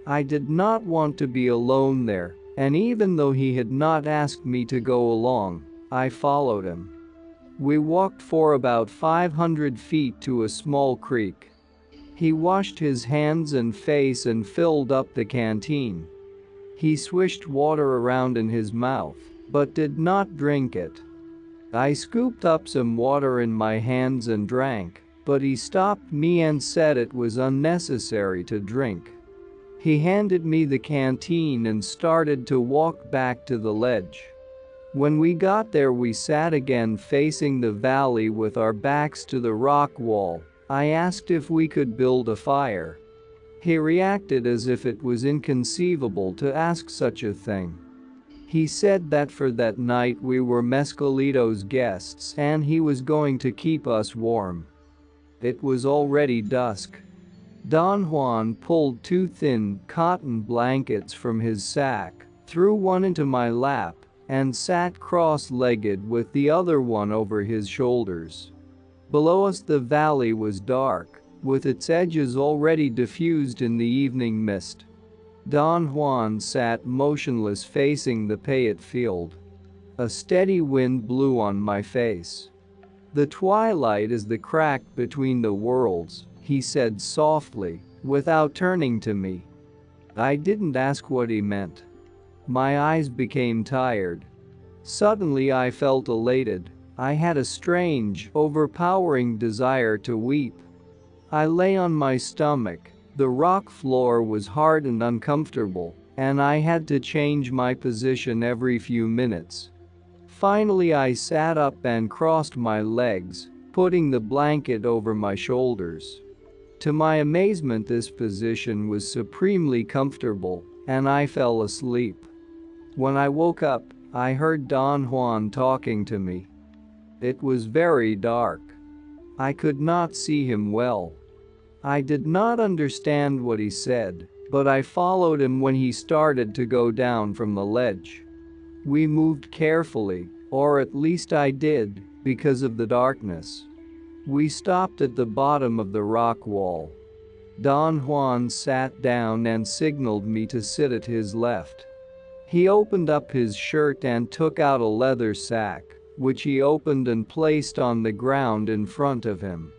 I did not want to be alone there, and even though he had not asked me to go along, I followed him. We walked for about 500 feet to a small creek. He washed his hands and face and filled up the canteen. He swished water around in his mouth, but did not drink it. I scooped up some water in my hands and drank, but he stopped me and said it was unnecessary to drink. He handed me the canteen and started to walk back to the ledge. When we got there, we sat again facing the valley with our backs to the rock wall. I asked if we could build a fire. He reacted as if it was inconceivable to ask such a thing. He said that for that night we were Mescalito's guests and he was going to keep us warm. It was already dusk. Don Juan pulled 2 thin cotton blankets from his sack, threw one into my lap, and sat cross-legged with the other one over his shoulders. Below us the valley was dark, with its edges already diffused in the evening mist. Don Juan sat motionless facing the payette field. A steady wind blew on my face. The twilight is the crack between the worlds, he said softly, without turning to me. I didn't ask what he meant. My eyes became tired. Suddenly I felt elated. I had a strange, overpowering desire to weep. I lay on my stomach. The rock floor was hard and uncomfortable, and I had to change my position every few minutes. Finally I sat up and crossed my legs, putting the blanket over my shoulders. To my amazement, this position was supremely comfortable, and I fell asleep. When I woke up, I heard Don Juan talking to me. It was very dark. I could not see him well. I did not understand what he said, but I followed him when he started to go down from the ledge. We moved carefully, or at least I did, because of the darkness. We stopped at the bottom of the rock wall. Don Juan sat down and signaled me to sit at his left. He opened up his shirt and took out a leather sack, which he opened and placed on the ground in front of him.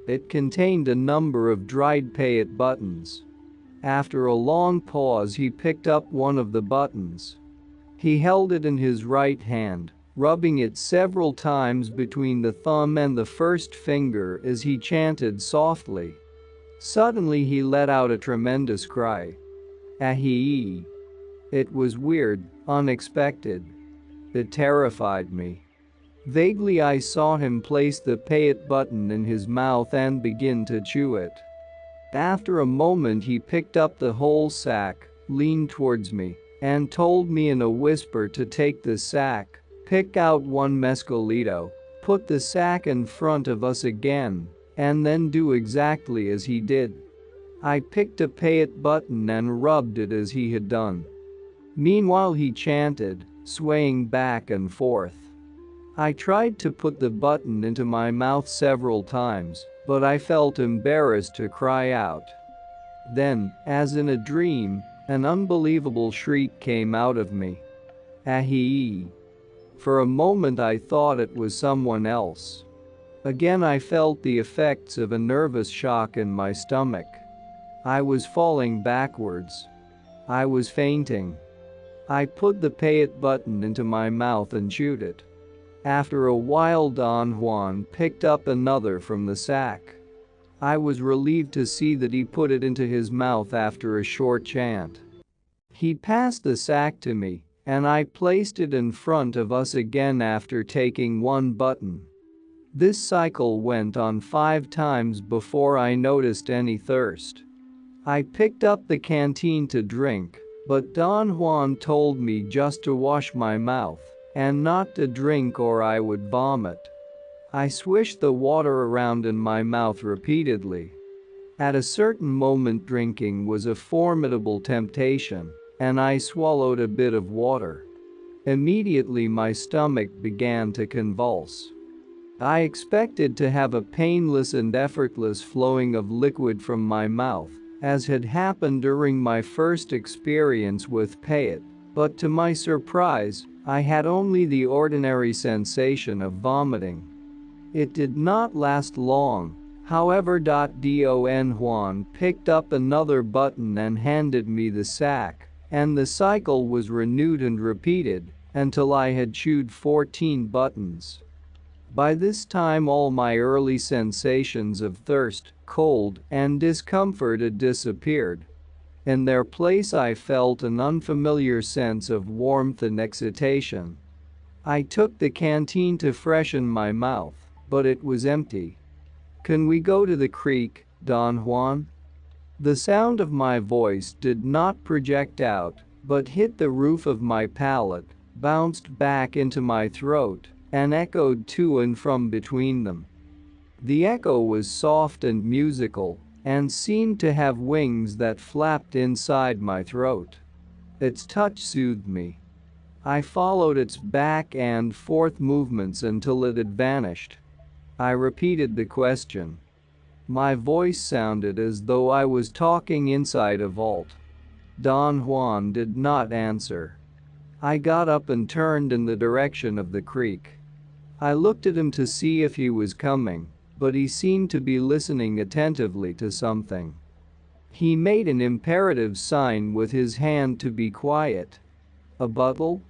It contained a number of dried payette buttons. After a long pause, he picked up one of the buttons. He held it in his right hand, rubbing it several times between the thumb and the first finger as he chanted softly. Suddenly he let out a tremendous cry. Ahee! It was weird, unexpected. It terrified me. Vaguely I saw him place the payette button in his mouth and begin to chew it. After a moment he picked up the whole sack, leaned towards me, and told me in a whisper to take the sack, pick out one mescalito, put the sack in front of us again, and then do exactly as he did. I picked a payette button and rubbed it as he had done. Meanwhile he chanted, swaying back and forth. I tried to put the button into my mouth several times, but I felt embarrassed to cry out. Then, as in a dream, an unbelievable shriek came out of me. Ahee! For a moment I thought it was someone else. Again I felt the effects of a nervous shock in my stomach. I was falling backwards. I was fainting. I put the pay it button into my mouth and chewed it. After a while Don Juan picked up another from the sack. I was relieved to see that he put it into his mouth after a short chant. He passed the sack to me, and I placed it in front of us again after taking one button. This cycle went on 5 times before I noticed any thirst. I picked up the canteen to drink, but Don Juan told me just to wash my mouth and not to drink or I would vomit. I swished the water around in my mouth repeatedly. At a certain moment drinking was a formidable temptation, and I swallowed a bit of water. Immediately my stomach began to convulse. I expected to have a painless and effortless flowing of liquid from my mouth, as had happened during my first experience with payet, but to my surprise, I had only the ordinary sensation of vomiting. It did not last long, however. Don Juan picked up another button and handed me the sack, and the cycle was renewed and repeated until I had chewed 14 buttons. By this time all my early sensations of thirst, cold, and discomfort had disappeared. In their place I felt an unfamiliar sense of warmth and excitation. I took the canteen to freshen my mouth, but it was empty. "Can we go to the creek, Don Juan?" The sound of my voice did not project out, but hit the roof of my palate, bounced back into my throat, and echoed to and from between them. The echo was soft and musical, and seemed to have wings that flapped inside my throat. Its touch soothed me. I followed its back and forth movements until it had vanished. I repeated the question. My voice sounded as though I was talking inside a vault. Don Juan did not answer. I got up and turned in the direction of the creek. I looked at him to see if he was coming, but he seemed to be listening attentively to something. He made an imperative sign with his hand to be quiet. "A bottle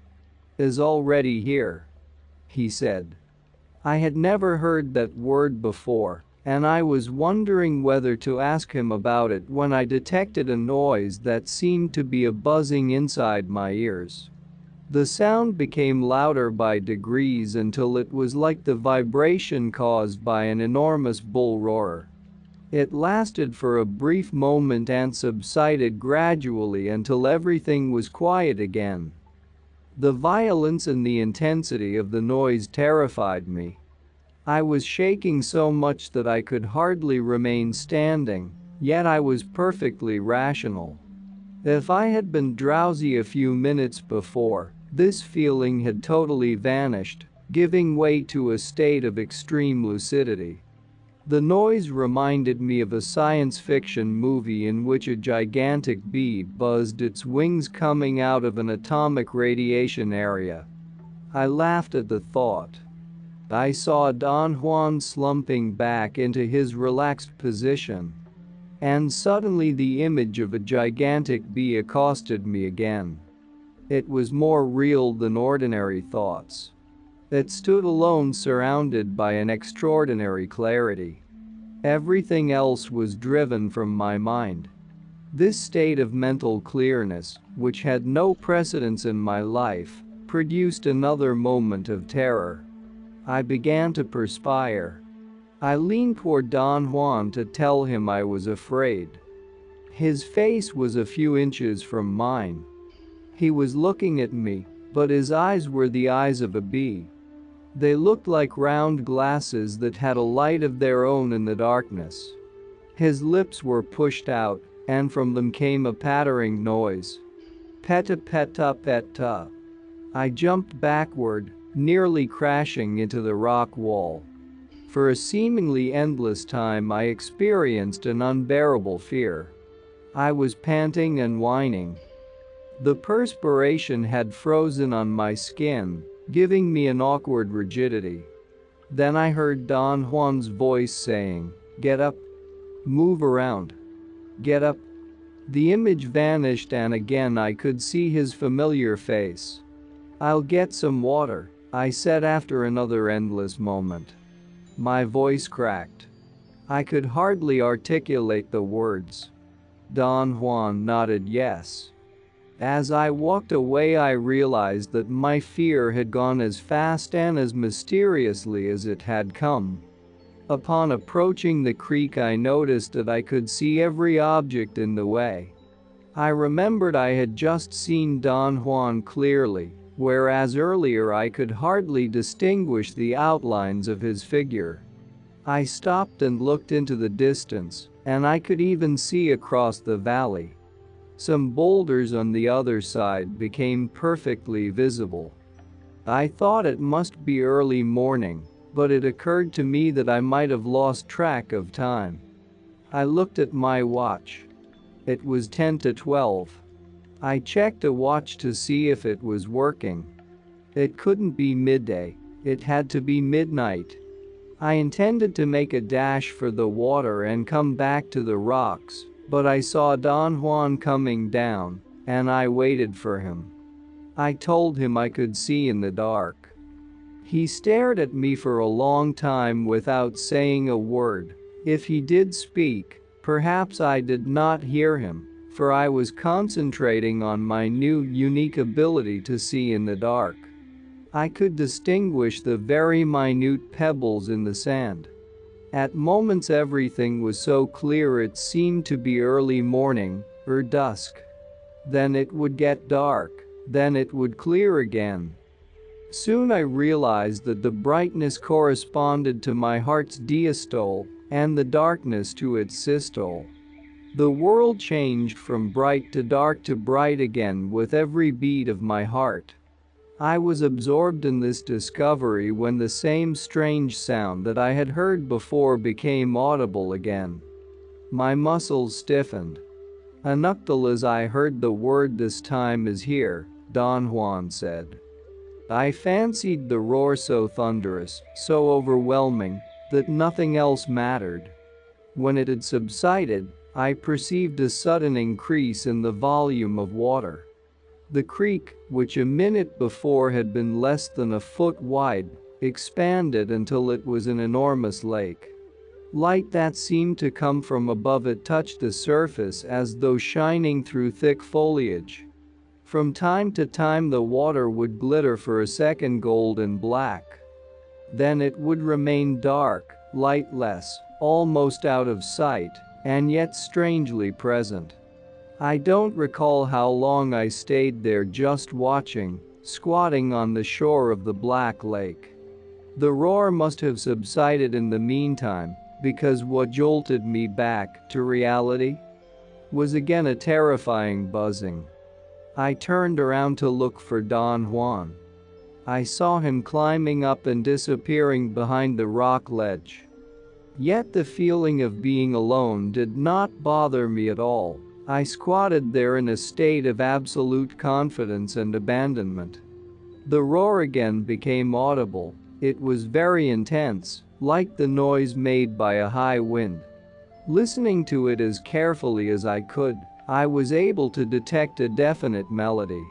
is already here," he said. I had never heard that word before, and I was wondering whether to ask him about it when I detected a noise that seemed to be a buzzing inside my ears. The sound became louder by degrees until it was like the vibration caused by an enormous bull roarer. It lasted for a brief moment and subsided gradually until everything was quiet again. The violence and the intensity of the noise terrified me. I was shaking so much that I could hardly remain standing, yet I was perfectly rational. If I had been drowsy a few minutes before, this feeling had totally vanished, giving way to a state of extreme lucidity. The noise reminded me of a science fiction movie in which a gigantic bee buzzed its wings coming out of an atomic radiation area. I laughed at the thought. I saw Don Juan slumping back into his relaxed position. And suddenly the image of a gigantic bee accosted me again. It was more real than ordinary thoughts. It stood alone, surrounded by an extraordinary clarity. Everything else was driven from my mind. This state of mental clearness, which had no precedence in my life, produced another moment of terror. I began to perspire. I leaned toward Don Juan to tell him I was afraid. His face was a few inches from mine. He was looking at me, but his eyes were the eyes of a bee. They looked like round glasses that had a light of their own in the darkness. His lips were pushed out, and from them came a pattering noise. Peta peta peta. I jumped backward, nearly crashing into the rock wall. For a seemingly endless time I experienced an unbearable fear. I was panting and whining. The perspiration had frozen on my skin, giving me an awkward rigidity. Then I heard Don Juan's voice saying, "Get up. Move around. Get up." The image vanished and again I could see his familiar face. "I'll get some water," I said after another endless moment. My voice cracked. I could hardly articulate the words. Don Juan nodded yes. As I walked away, I realized that my fear had gone as fast and as mysteriously as it had come. Upon approaching the creek, I noticed that I could see every object in the way. I remembered I had just seen Don Juan clearly, whereas earlier I could hardly distinguish the outlines of his figure. I stopped and looked into the distance, and I could even see across the valley. Some boulders on the other side became perfectly visible. I thought it must be early morning, but it occurred to me that I might have lost track of time. I looked at my watch. It was 10 to 12. I checked a watch to see if it was working. It couldn't be midday, it had to be midnight. I intended to make a dash for the water and come back to the rocks, but I saw Don Juan coming down, and I waited for him. I told him I could see in the dark. He stared at me for a long time without saying a word. If he did speak, perhaps I did not hear him, for I was concentrating on my new unique ability to see in the dark. I could distinguish the very minute pebbles in the sand. At moments everything was so clear it seemed to be early morning, or dusk. Then it would get dark, then it would clear again. Soon I realized that the brightness corresponded to my heart's diastole, and the darkness to its systole. The world changed from bright to dark to bright again with every beat of my heart. I was absorbed in this discovery when the same strange sound that I had heard before became audible again. My muscles stiffened. "Anuktal," as I heard the word this time, "is here," Don Juan said. I fancied the roar so thunderous, so overwhelming, that nothing else mattered. When it had subsided, I perceived a sudden increase in the volume of water. The creek, which a minute before had been less than a foot wide, expanded until it was an enormous lake. Light that seemed to come from above it touched the surface as though shining through thick foliage. From time to time the water would glitter for a second gold and black. Then it would remain dark, lightless, almost out of sight, and yet strangely present. I don't recall how long I stayed there just watching, squatting on the shore of the Black Lake. The roar must have subsided in the meantime, because what jolted me back to reality was again a terrifying buzzing. I turned around to look for Don Juan. I saw him climbing up and disappearing behind the rock ledge. Yet the feeling of being alone did not bother me at all. I squatted there in a state of absolute confidence and abandonment. The roar again became audible. It was very intense, like the noise made by a high wind. Listening to it as carefully as I could, I was able to detect a definite melody.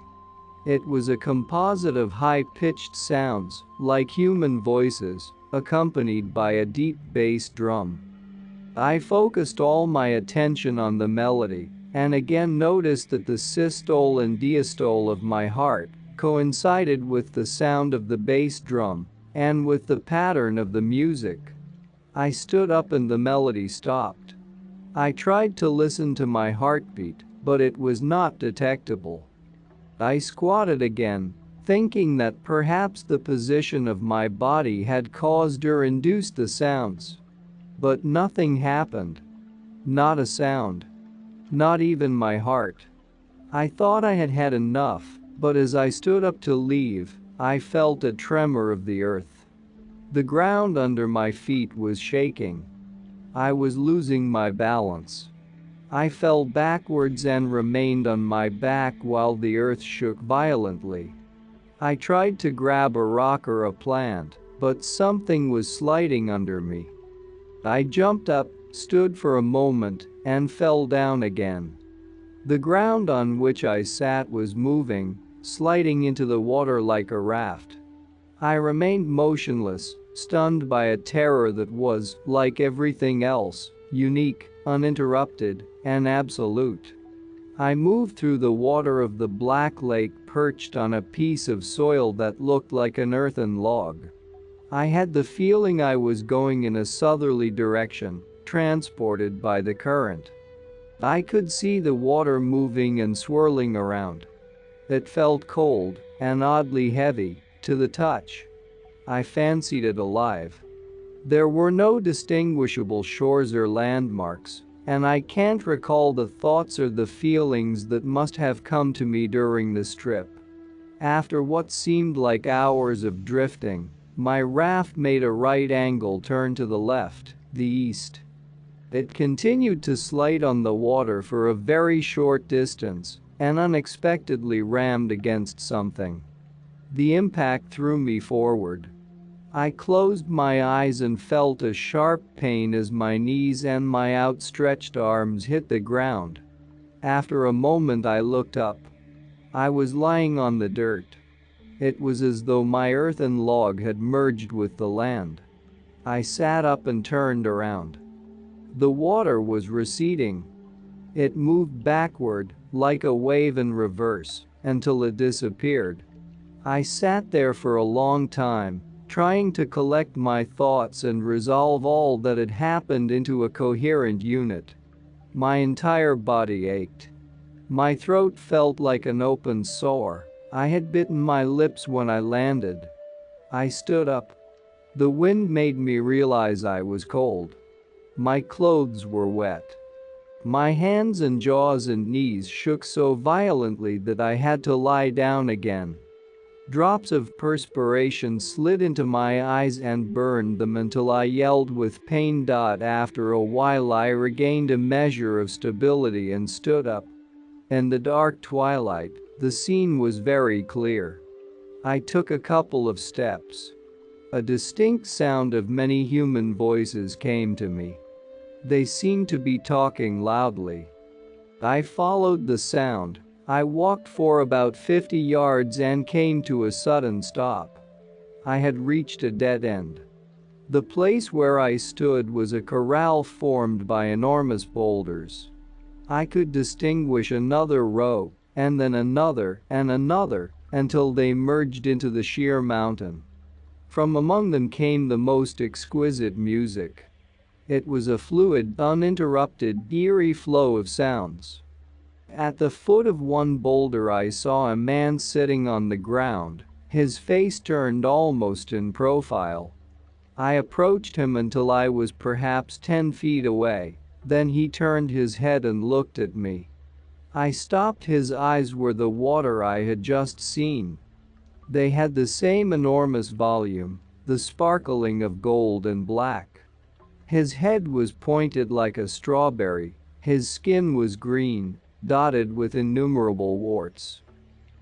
It was a composite of high-pitched sounds, like human voices, accompanied by a deep bass drum. I focused all my attention on the melody, and again noticed that the systole and diastole of my heart coincided with the sound of the bass drum and with the pattern of the music. I stood up and the melody stopped. I tried to listen to my heartbeat, but it was not detectable. I squatted again, thinking that perhaps the position of my body had caused or induced the sounds. But nothing happened. Not a sound. Not even my heart. I thought I had had enough, but as I stood up to leave, I felt a tremor of the earth. The ground under my feet was shaking. I was losing my balance. I fell backwards and remained on my back while the earth shook violently. I tried to grab a rock or a plant, but something was sliding under me. I jumped up, stood for a moment, and fell down again. The ground on which I sat was moving, sliding into the water like a raft. I remained motionless, stunned by a terror that was, like everything else, unique, uninterrupted, and absolute. I moved through the water of the black lake perched on a piece of soil that looked like an earthen log. I had the feeling I was going in a southerly direction, transported by the current. I could see the water moving and swirling around. It felt cold and oddly heavy to the touch. I fancied it alive. There were no distinguishable shores or landmarks, and I can't recall the thoughts or the feelings that must have come to me during this trip. After what seemed like hours of drifting, my raft made a right angle turn to the left, the east. It continued to slide on the water for a very short distance and unexpectedly rammed against something. The impact threw me forward. I closed my eyes and felt a sharp pain as my knees and my outstretched arms hit the ground. After a moment I looked up. I was lying on the dirt. It was as though my earthen log had merged with the land. I sat up and turned around. The water was receding. It moved backward, like a wave in reverse, until it disappeared. I sat there for a long time, trying to collect my thoughts and resolve all that had happened into a coherent unit. My entire body ached. My throat felt like an open sore. I had bitten my lips when I landed. I stood up. The wind made me realize I was cold. My clothes were wet. My hands and jaws and knees shook so violently that I had to lie down again. Drops of perspiration slid into my eyes and burned them until I yelled with pain. After a while I regained a measure of stability and stood up. In the dark twilight, the scene was very clear. I took a couple of steps. A distinct sound of many human voices came to me. They seemed to be talking loudly. I followed the sound. I walked for about 50 yards and came to a sudden stop. I had reached a dead end. The place where I stood was a corral formed by enormous boulders. I could distinguish another row, and then another, and another, until they merged into the sheer mountain. From among them came the most exquisite music. It was a fluid, uninterrupted, eerie flow of sounds. At the foot of one boulder I saw a man sitting on the ground, his face turned almost in profile. I approached him until I was perhaps 10 feet away, then he turned his head and looked at me. I stopped. His eyes were the water I had just seen. They had the same enormous volume, the sparkling of gold and black. His head was pointed like a strawberry, his skin was green, dotted with innumerable warts.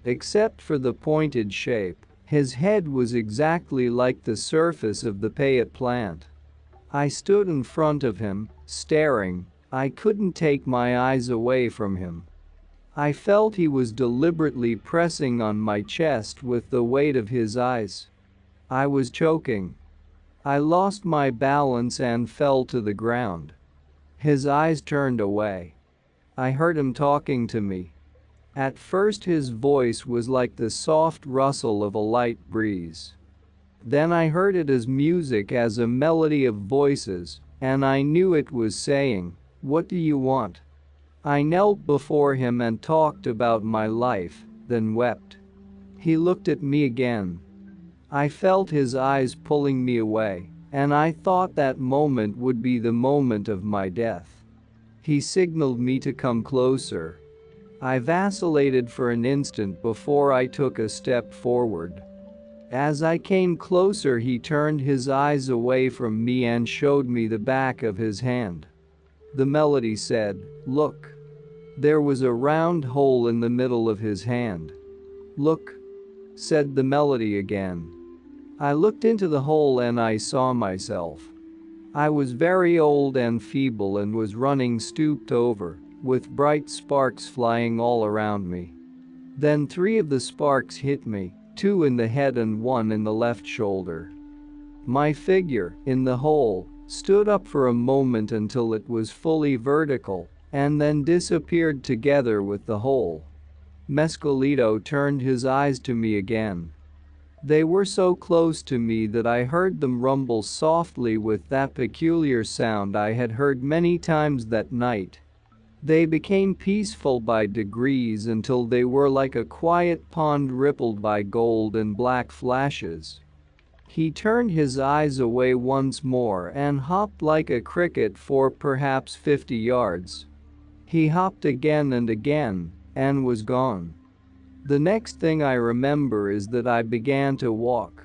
Except for the pointed shape, his head was exactly like the surface of the payet plant. I stood in front of him, staring. I couldn't take my eyes away from him. I felt he was deliberately pressing on my chest with the weight of his eyes. I was choking. I lost my balance and fell to the ground. His eyes turned away. I heard him talking to me. At first his voice was like the soft rustle of a light breeze. Then I heard it as music, as a melody of voices, and I knew it was saying, "What do you want?" I knelt before him and talked about my life, then wept. He looked at me again. I felt his eyes pulling me away, and I thought that moment would be the moment of my death. He signaled me to come closer. I vacillated for an instant before I took a step forward. As I came closer, he turned his eyes away from me and showed me the back of his hand. The melody said, "Look." There was a round hole in the middle of his hand. "Look." said the melody again. I looked into the hole and I saw myself. I was very old and feeble and was running stooped over, with bright sparks flying all around me. Then 3 of the sparks hit me, 2 in the head and 1 in the left shoulder. My figure, in the hole, stood up for a moment until it was fully vertical, and then disappeared together with the hole. Mescalito turned his eyes to me again. They were so close to me that I heard them rumble softly with that peculiar sound I had heard many times that night. They became peaceful by degrees until they were like a quiet pond rippled by gold and black flashes. He turned his eyes away once more and hopped like a cricket for perhaps 50 yards. He hopped again and again, and was gone. The next thing I remember is that I began to walk.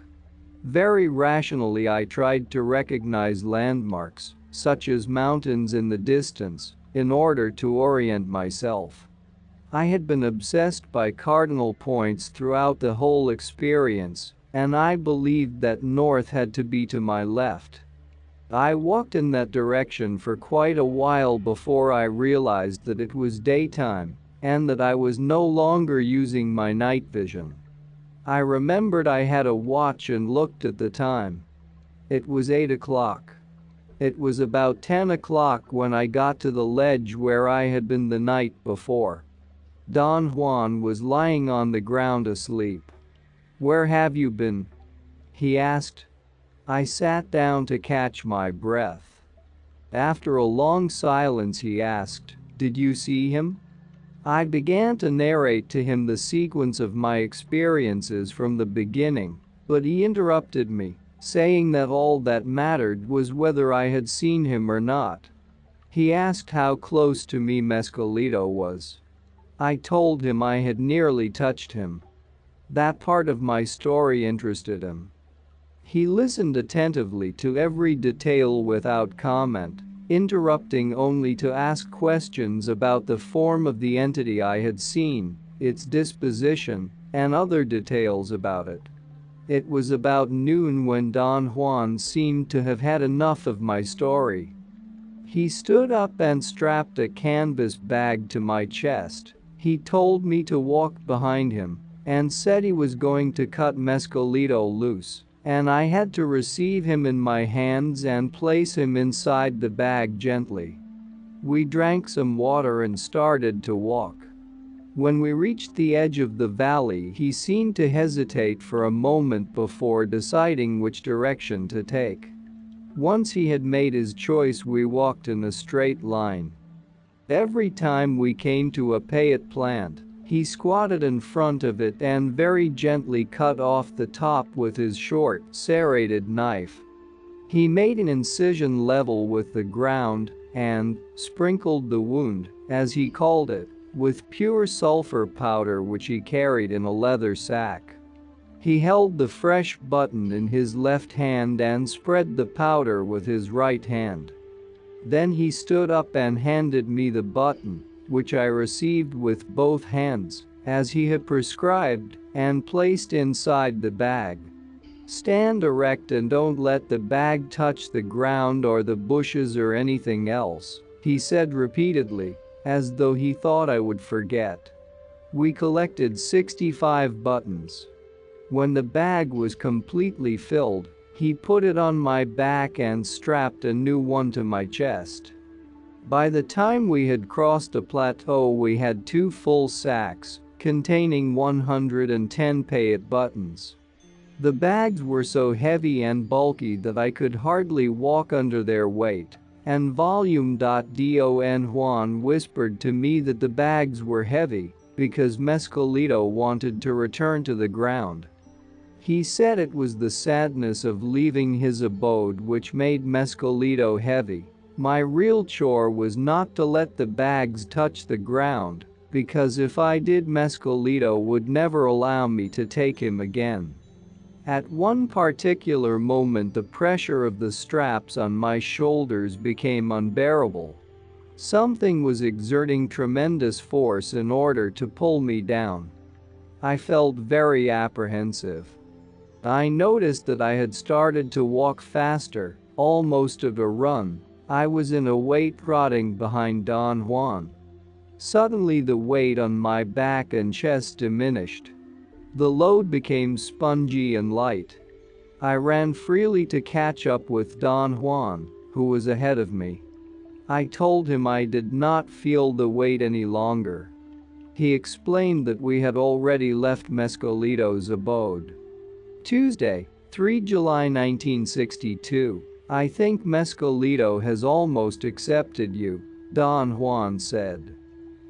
Very rationally I tried to recognize landmarks, such as mountains in the distance, in order to orient myself. I had been obsessed by cardinal points throughout the whole experience, and I believed that north had to be to my left. I walked in that direction for quite a while before I realized that it was daytime, and that I was no longer using my night vision. I remembered I had a watch and looked at the time. It was 8 o'clock. It was about 10 o'clock when I got to the ledge where I had been the night before. Don Juan was lying on the ground asleep. "Where have you been?" he asked. I sat down to catch my breath. After a long silence he asked, "Did you see him?" I began to narrate to him the sequence of my experiences from the beginning, but he interrupted me, saying that all that mattered was whether I had seen him or not. He asked how close to me Mescalito was. I told him I had nearly touched him. That part of my story interested him. He listened attentively to every detail without comment, interrupting only to ask questions about the form of the entity I had seen, its disposition, and other details about it. It was about noon when Don Juan seemed to have had enough of my story. He stood up and strapped a canvas bag to my chest. He told me to walk behind him and said he was going to cut Mescalito loose, and I had to receive him in my hands and place him inside the bag gently. We drank some water and started to walk. When we reached the edge of the valley, he seemed to hesitate for a moment before deciding which direction to take. Once he had made his choice, we walked in a straight line. Every time we came to a payet plant, he squatted in front of it and very gently cut off the top with his short, serrated knife. He made an incision level with the ground and sprinkled the wound, as he called it, with pure sulfur powder which he carried in a leather sack. He held the fresh button in his left hand and spread the powder with his right hand. Then he stood up and handed me the button, which I received with both hands, as he had prescribed, and placed inside the bag. "Stand erect and don't let the bag touch the ground or the bushes or anything else," he said repeatedly, as though he thought I would forget. We collected 65 buttons. When the bag was completely filled, he put it on my back and strapped a new one to my chest. By the time we had crossed a plateau, we had 2 full sacks containing 110 payet buttons. The bags were so heavy and bulky that I could hardly walk under their weight, and Don Juan whispered to me that the bags were heavy because Mescalito wanted to return to the ground. He said it was the sadness of leaving his abode which made Mescalito heavy. My real chore was not to let the bags touch the ground, because if I did, Mescalito would never allow me to take him again. At one particular moment, the pressure of the straps on my shoulders became unbearable. Something was exerting tremendous force in order to pull me down. I felt very apprehensive. I noticed that I had started to walk faster, almost at a run. I was in a way trotting behind Don Juan. Suddenly the weight on my back and chest diminished. The load became spongy and light. I ran freely to catch up with Don Juan, who was ahead of me. I told him I did not feel the weight any longer. He explained that we had already left Mescalito's abode. Tuesday, 3 July 1962. I think Mescalito has almost accepted you, Don Juan said.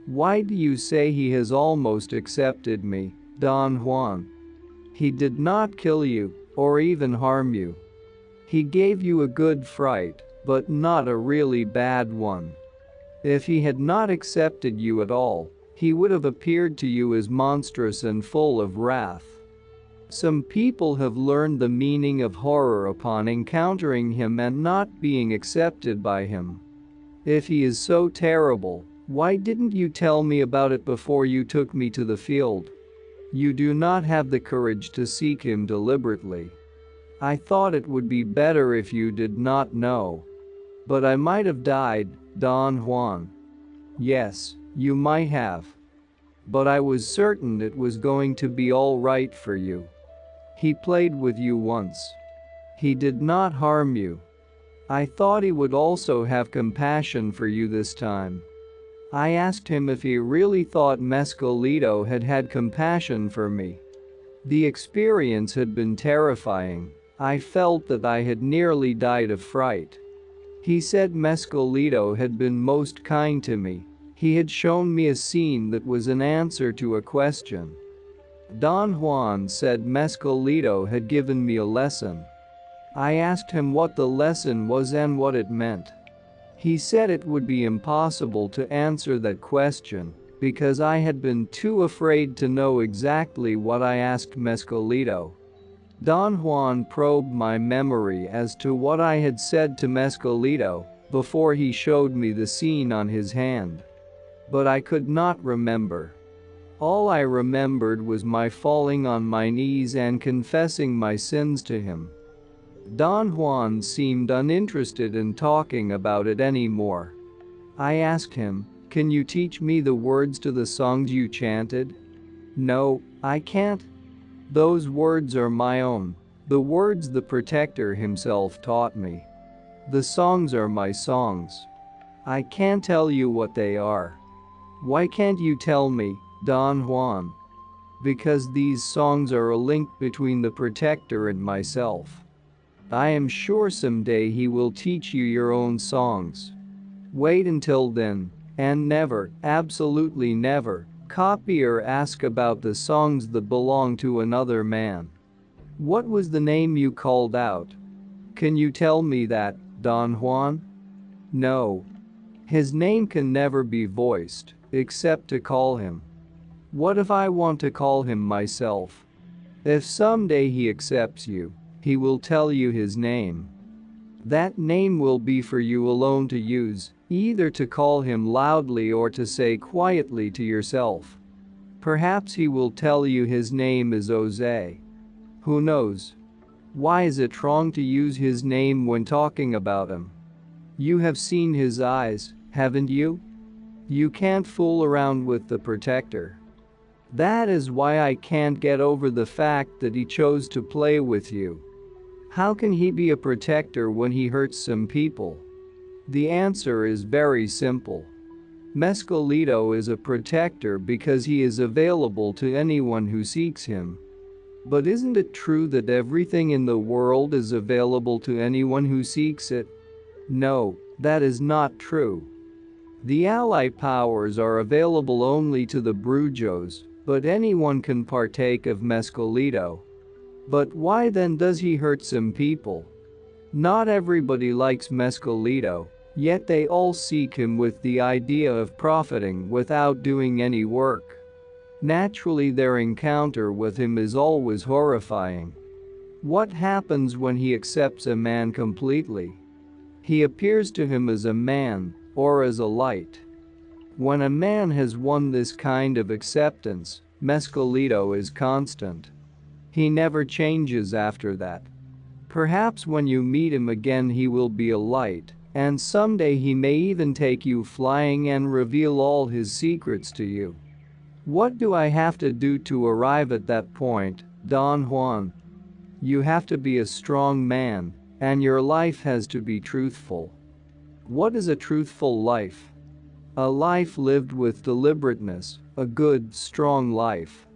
Why do you say he has almost accepted me, Don Juan? He did not kill you, or even harm you. He gave you a good fright, but not a really bad one. If he had not accepted you at all, he would have appeared to you as monstrous and full of wrath. Some people have learned the meaning of horror upon encountering him and not being accepted by him. If he is so terrible, why didn't you tell me about it before you took me to the field? You do not have the courage to seek him deliberately. I thought it would be better if you did not know. But I might have died, Don Juan. Yes, you might have. But I was certain it was going to be all right for you. He played with you once. He did not harm you. I thought he would also have compassion for you this time. I asked him if he really thought Mescalito had had compassion for me. The experience had been terrifying. I felt that I had nearly died of fright. He said Mescalito had been most kind to me. He had shown me a scene that was an answer to a question. Don Juan said Mescalito had given me a lesson. I asked him what the lesson was and what it meant. He said it would be impossible to answer that question because I had been too afraid to know exactly what I asked Mescalito. Don Juan probed my memory as to what I had said to Mescalito before he showed me the scene on his hand. But I could not remember. All I remembered was my falling on my knees and confessing my sins to him. Don Juan seemed uninterested in talking about it anymore. I asked him, "Can you teach me the words to the songs you chanted?" "No, I can't. Those words are my own, the words the Protector himself taught me. The songs are my songs. I can't tell you what they are." "Why can't you tell me, Don Juan?" "Because these songs are a link between the Protector and myself. I am sure someday he will teach you your own songs. Wait until then, and never, absolutely never, copy or ask about the songs that belong to another man." "What was the name you called out? Can you tell me that, Don Juan?" "No. His name can never be voiced, except to call him." "What if I want to call him myself?" "If someday he accepts you, he will tell you his name. That name will be for you alone to use, either to call him loudly or to say quietly to yourself. Perhaps he will tell you his name is Jose. Who knows? Why is it wrong to use his name when talking about him? You have seen his eyes, haven't you? You can't fool around with the Protector. That is why I can't get over the fact that he chose to play with you. How can he be a protector when he hurts some people? The answer is very simple. Mescalito is a protector because he is available to anyone who seeks him. But isn't it true that everything in the world is available to anyone who seeks it? No, that is not true. The ally powers are available only to the brujos, but anyone can partake of Mescalito. But why then does he hurt some people? Not everybody likes Mescalito, yet they all seek him with the idea of profiting without doing any work. Naturally, their encounter with him is always horrifying. What happens when he accepts a man completely? He appears to him as a man, or as a light. When a man has won this kind of acceptance, Mescalito is constant. He never changes after that. Perhaps when you meet him again he will be a light, and someday he may even take you flying and reveal all his secrets to you. What do I have to do to arrive at that point, Don Juan? You have to be a strong man, and your life has to be truthful. What is a truthful life? A life lived with deliberateness, a good, strong life.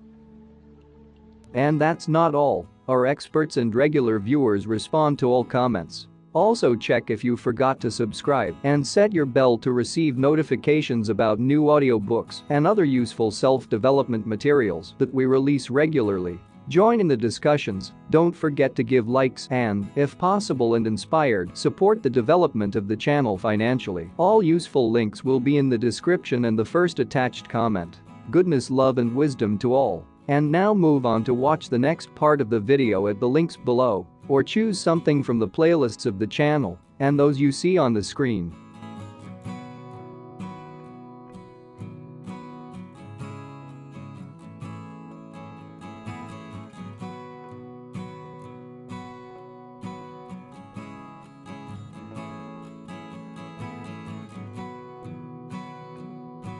And that's not all. Our experts and regular viewers respond to all comments. Also check if you forgot to subscribe and set your bell to receive notifications about new audiobooks and other useful self-development materials that we release regularly. Join in the discussions, don't forget to give likes and, if possible and inspired, support the development of the channel financially. All useful links will be in the description and the first attached comment. Goodness, love and wisdom to all. And now move on to watch the next part of the video at the links below, or choose something from the playlists of the channel and those you see on the screen.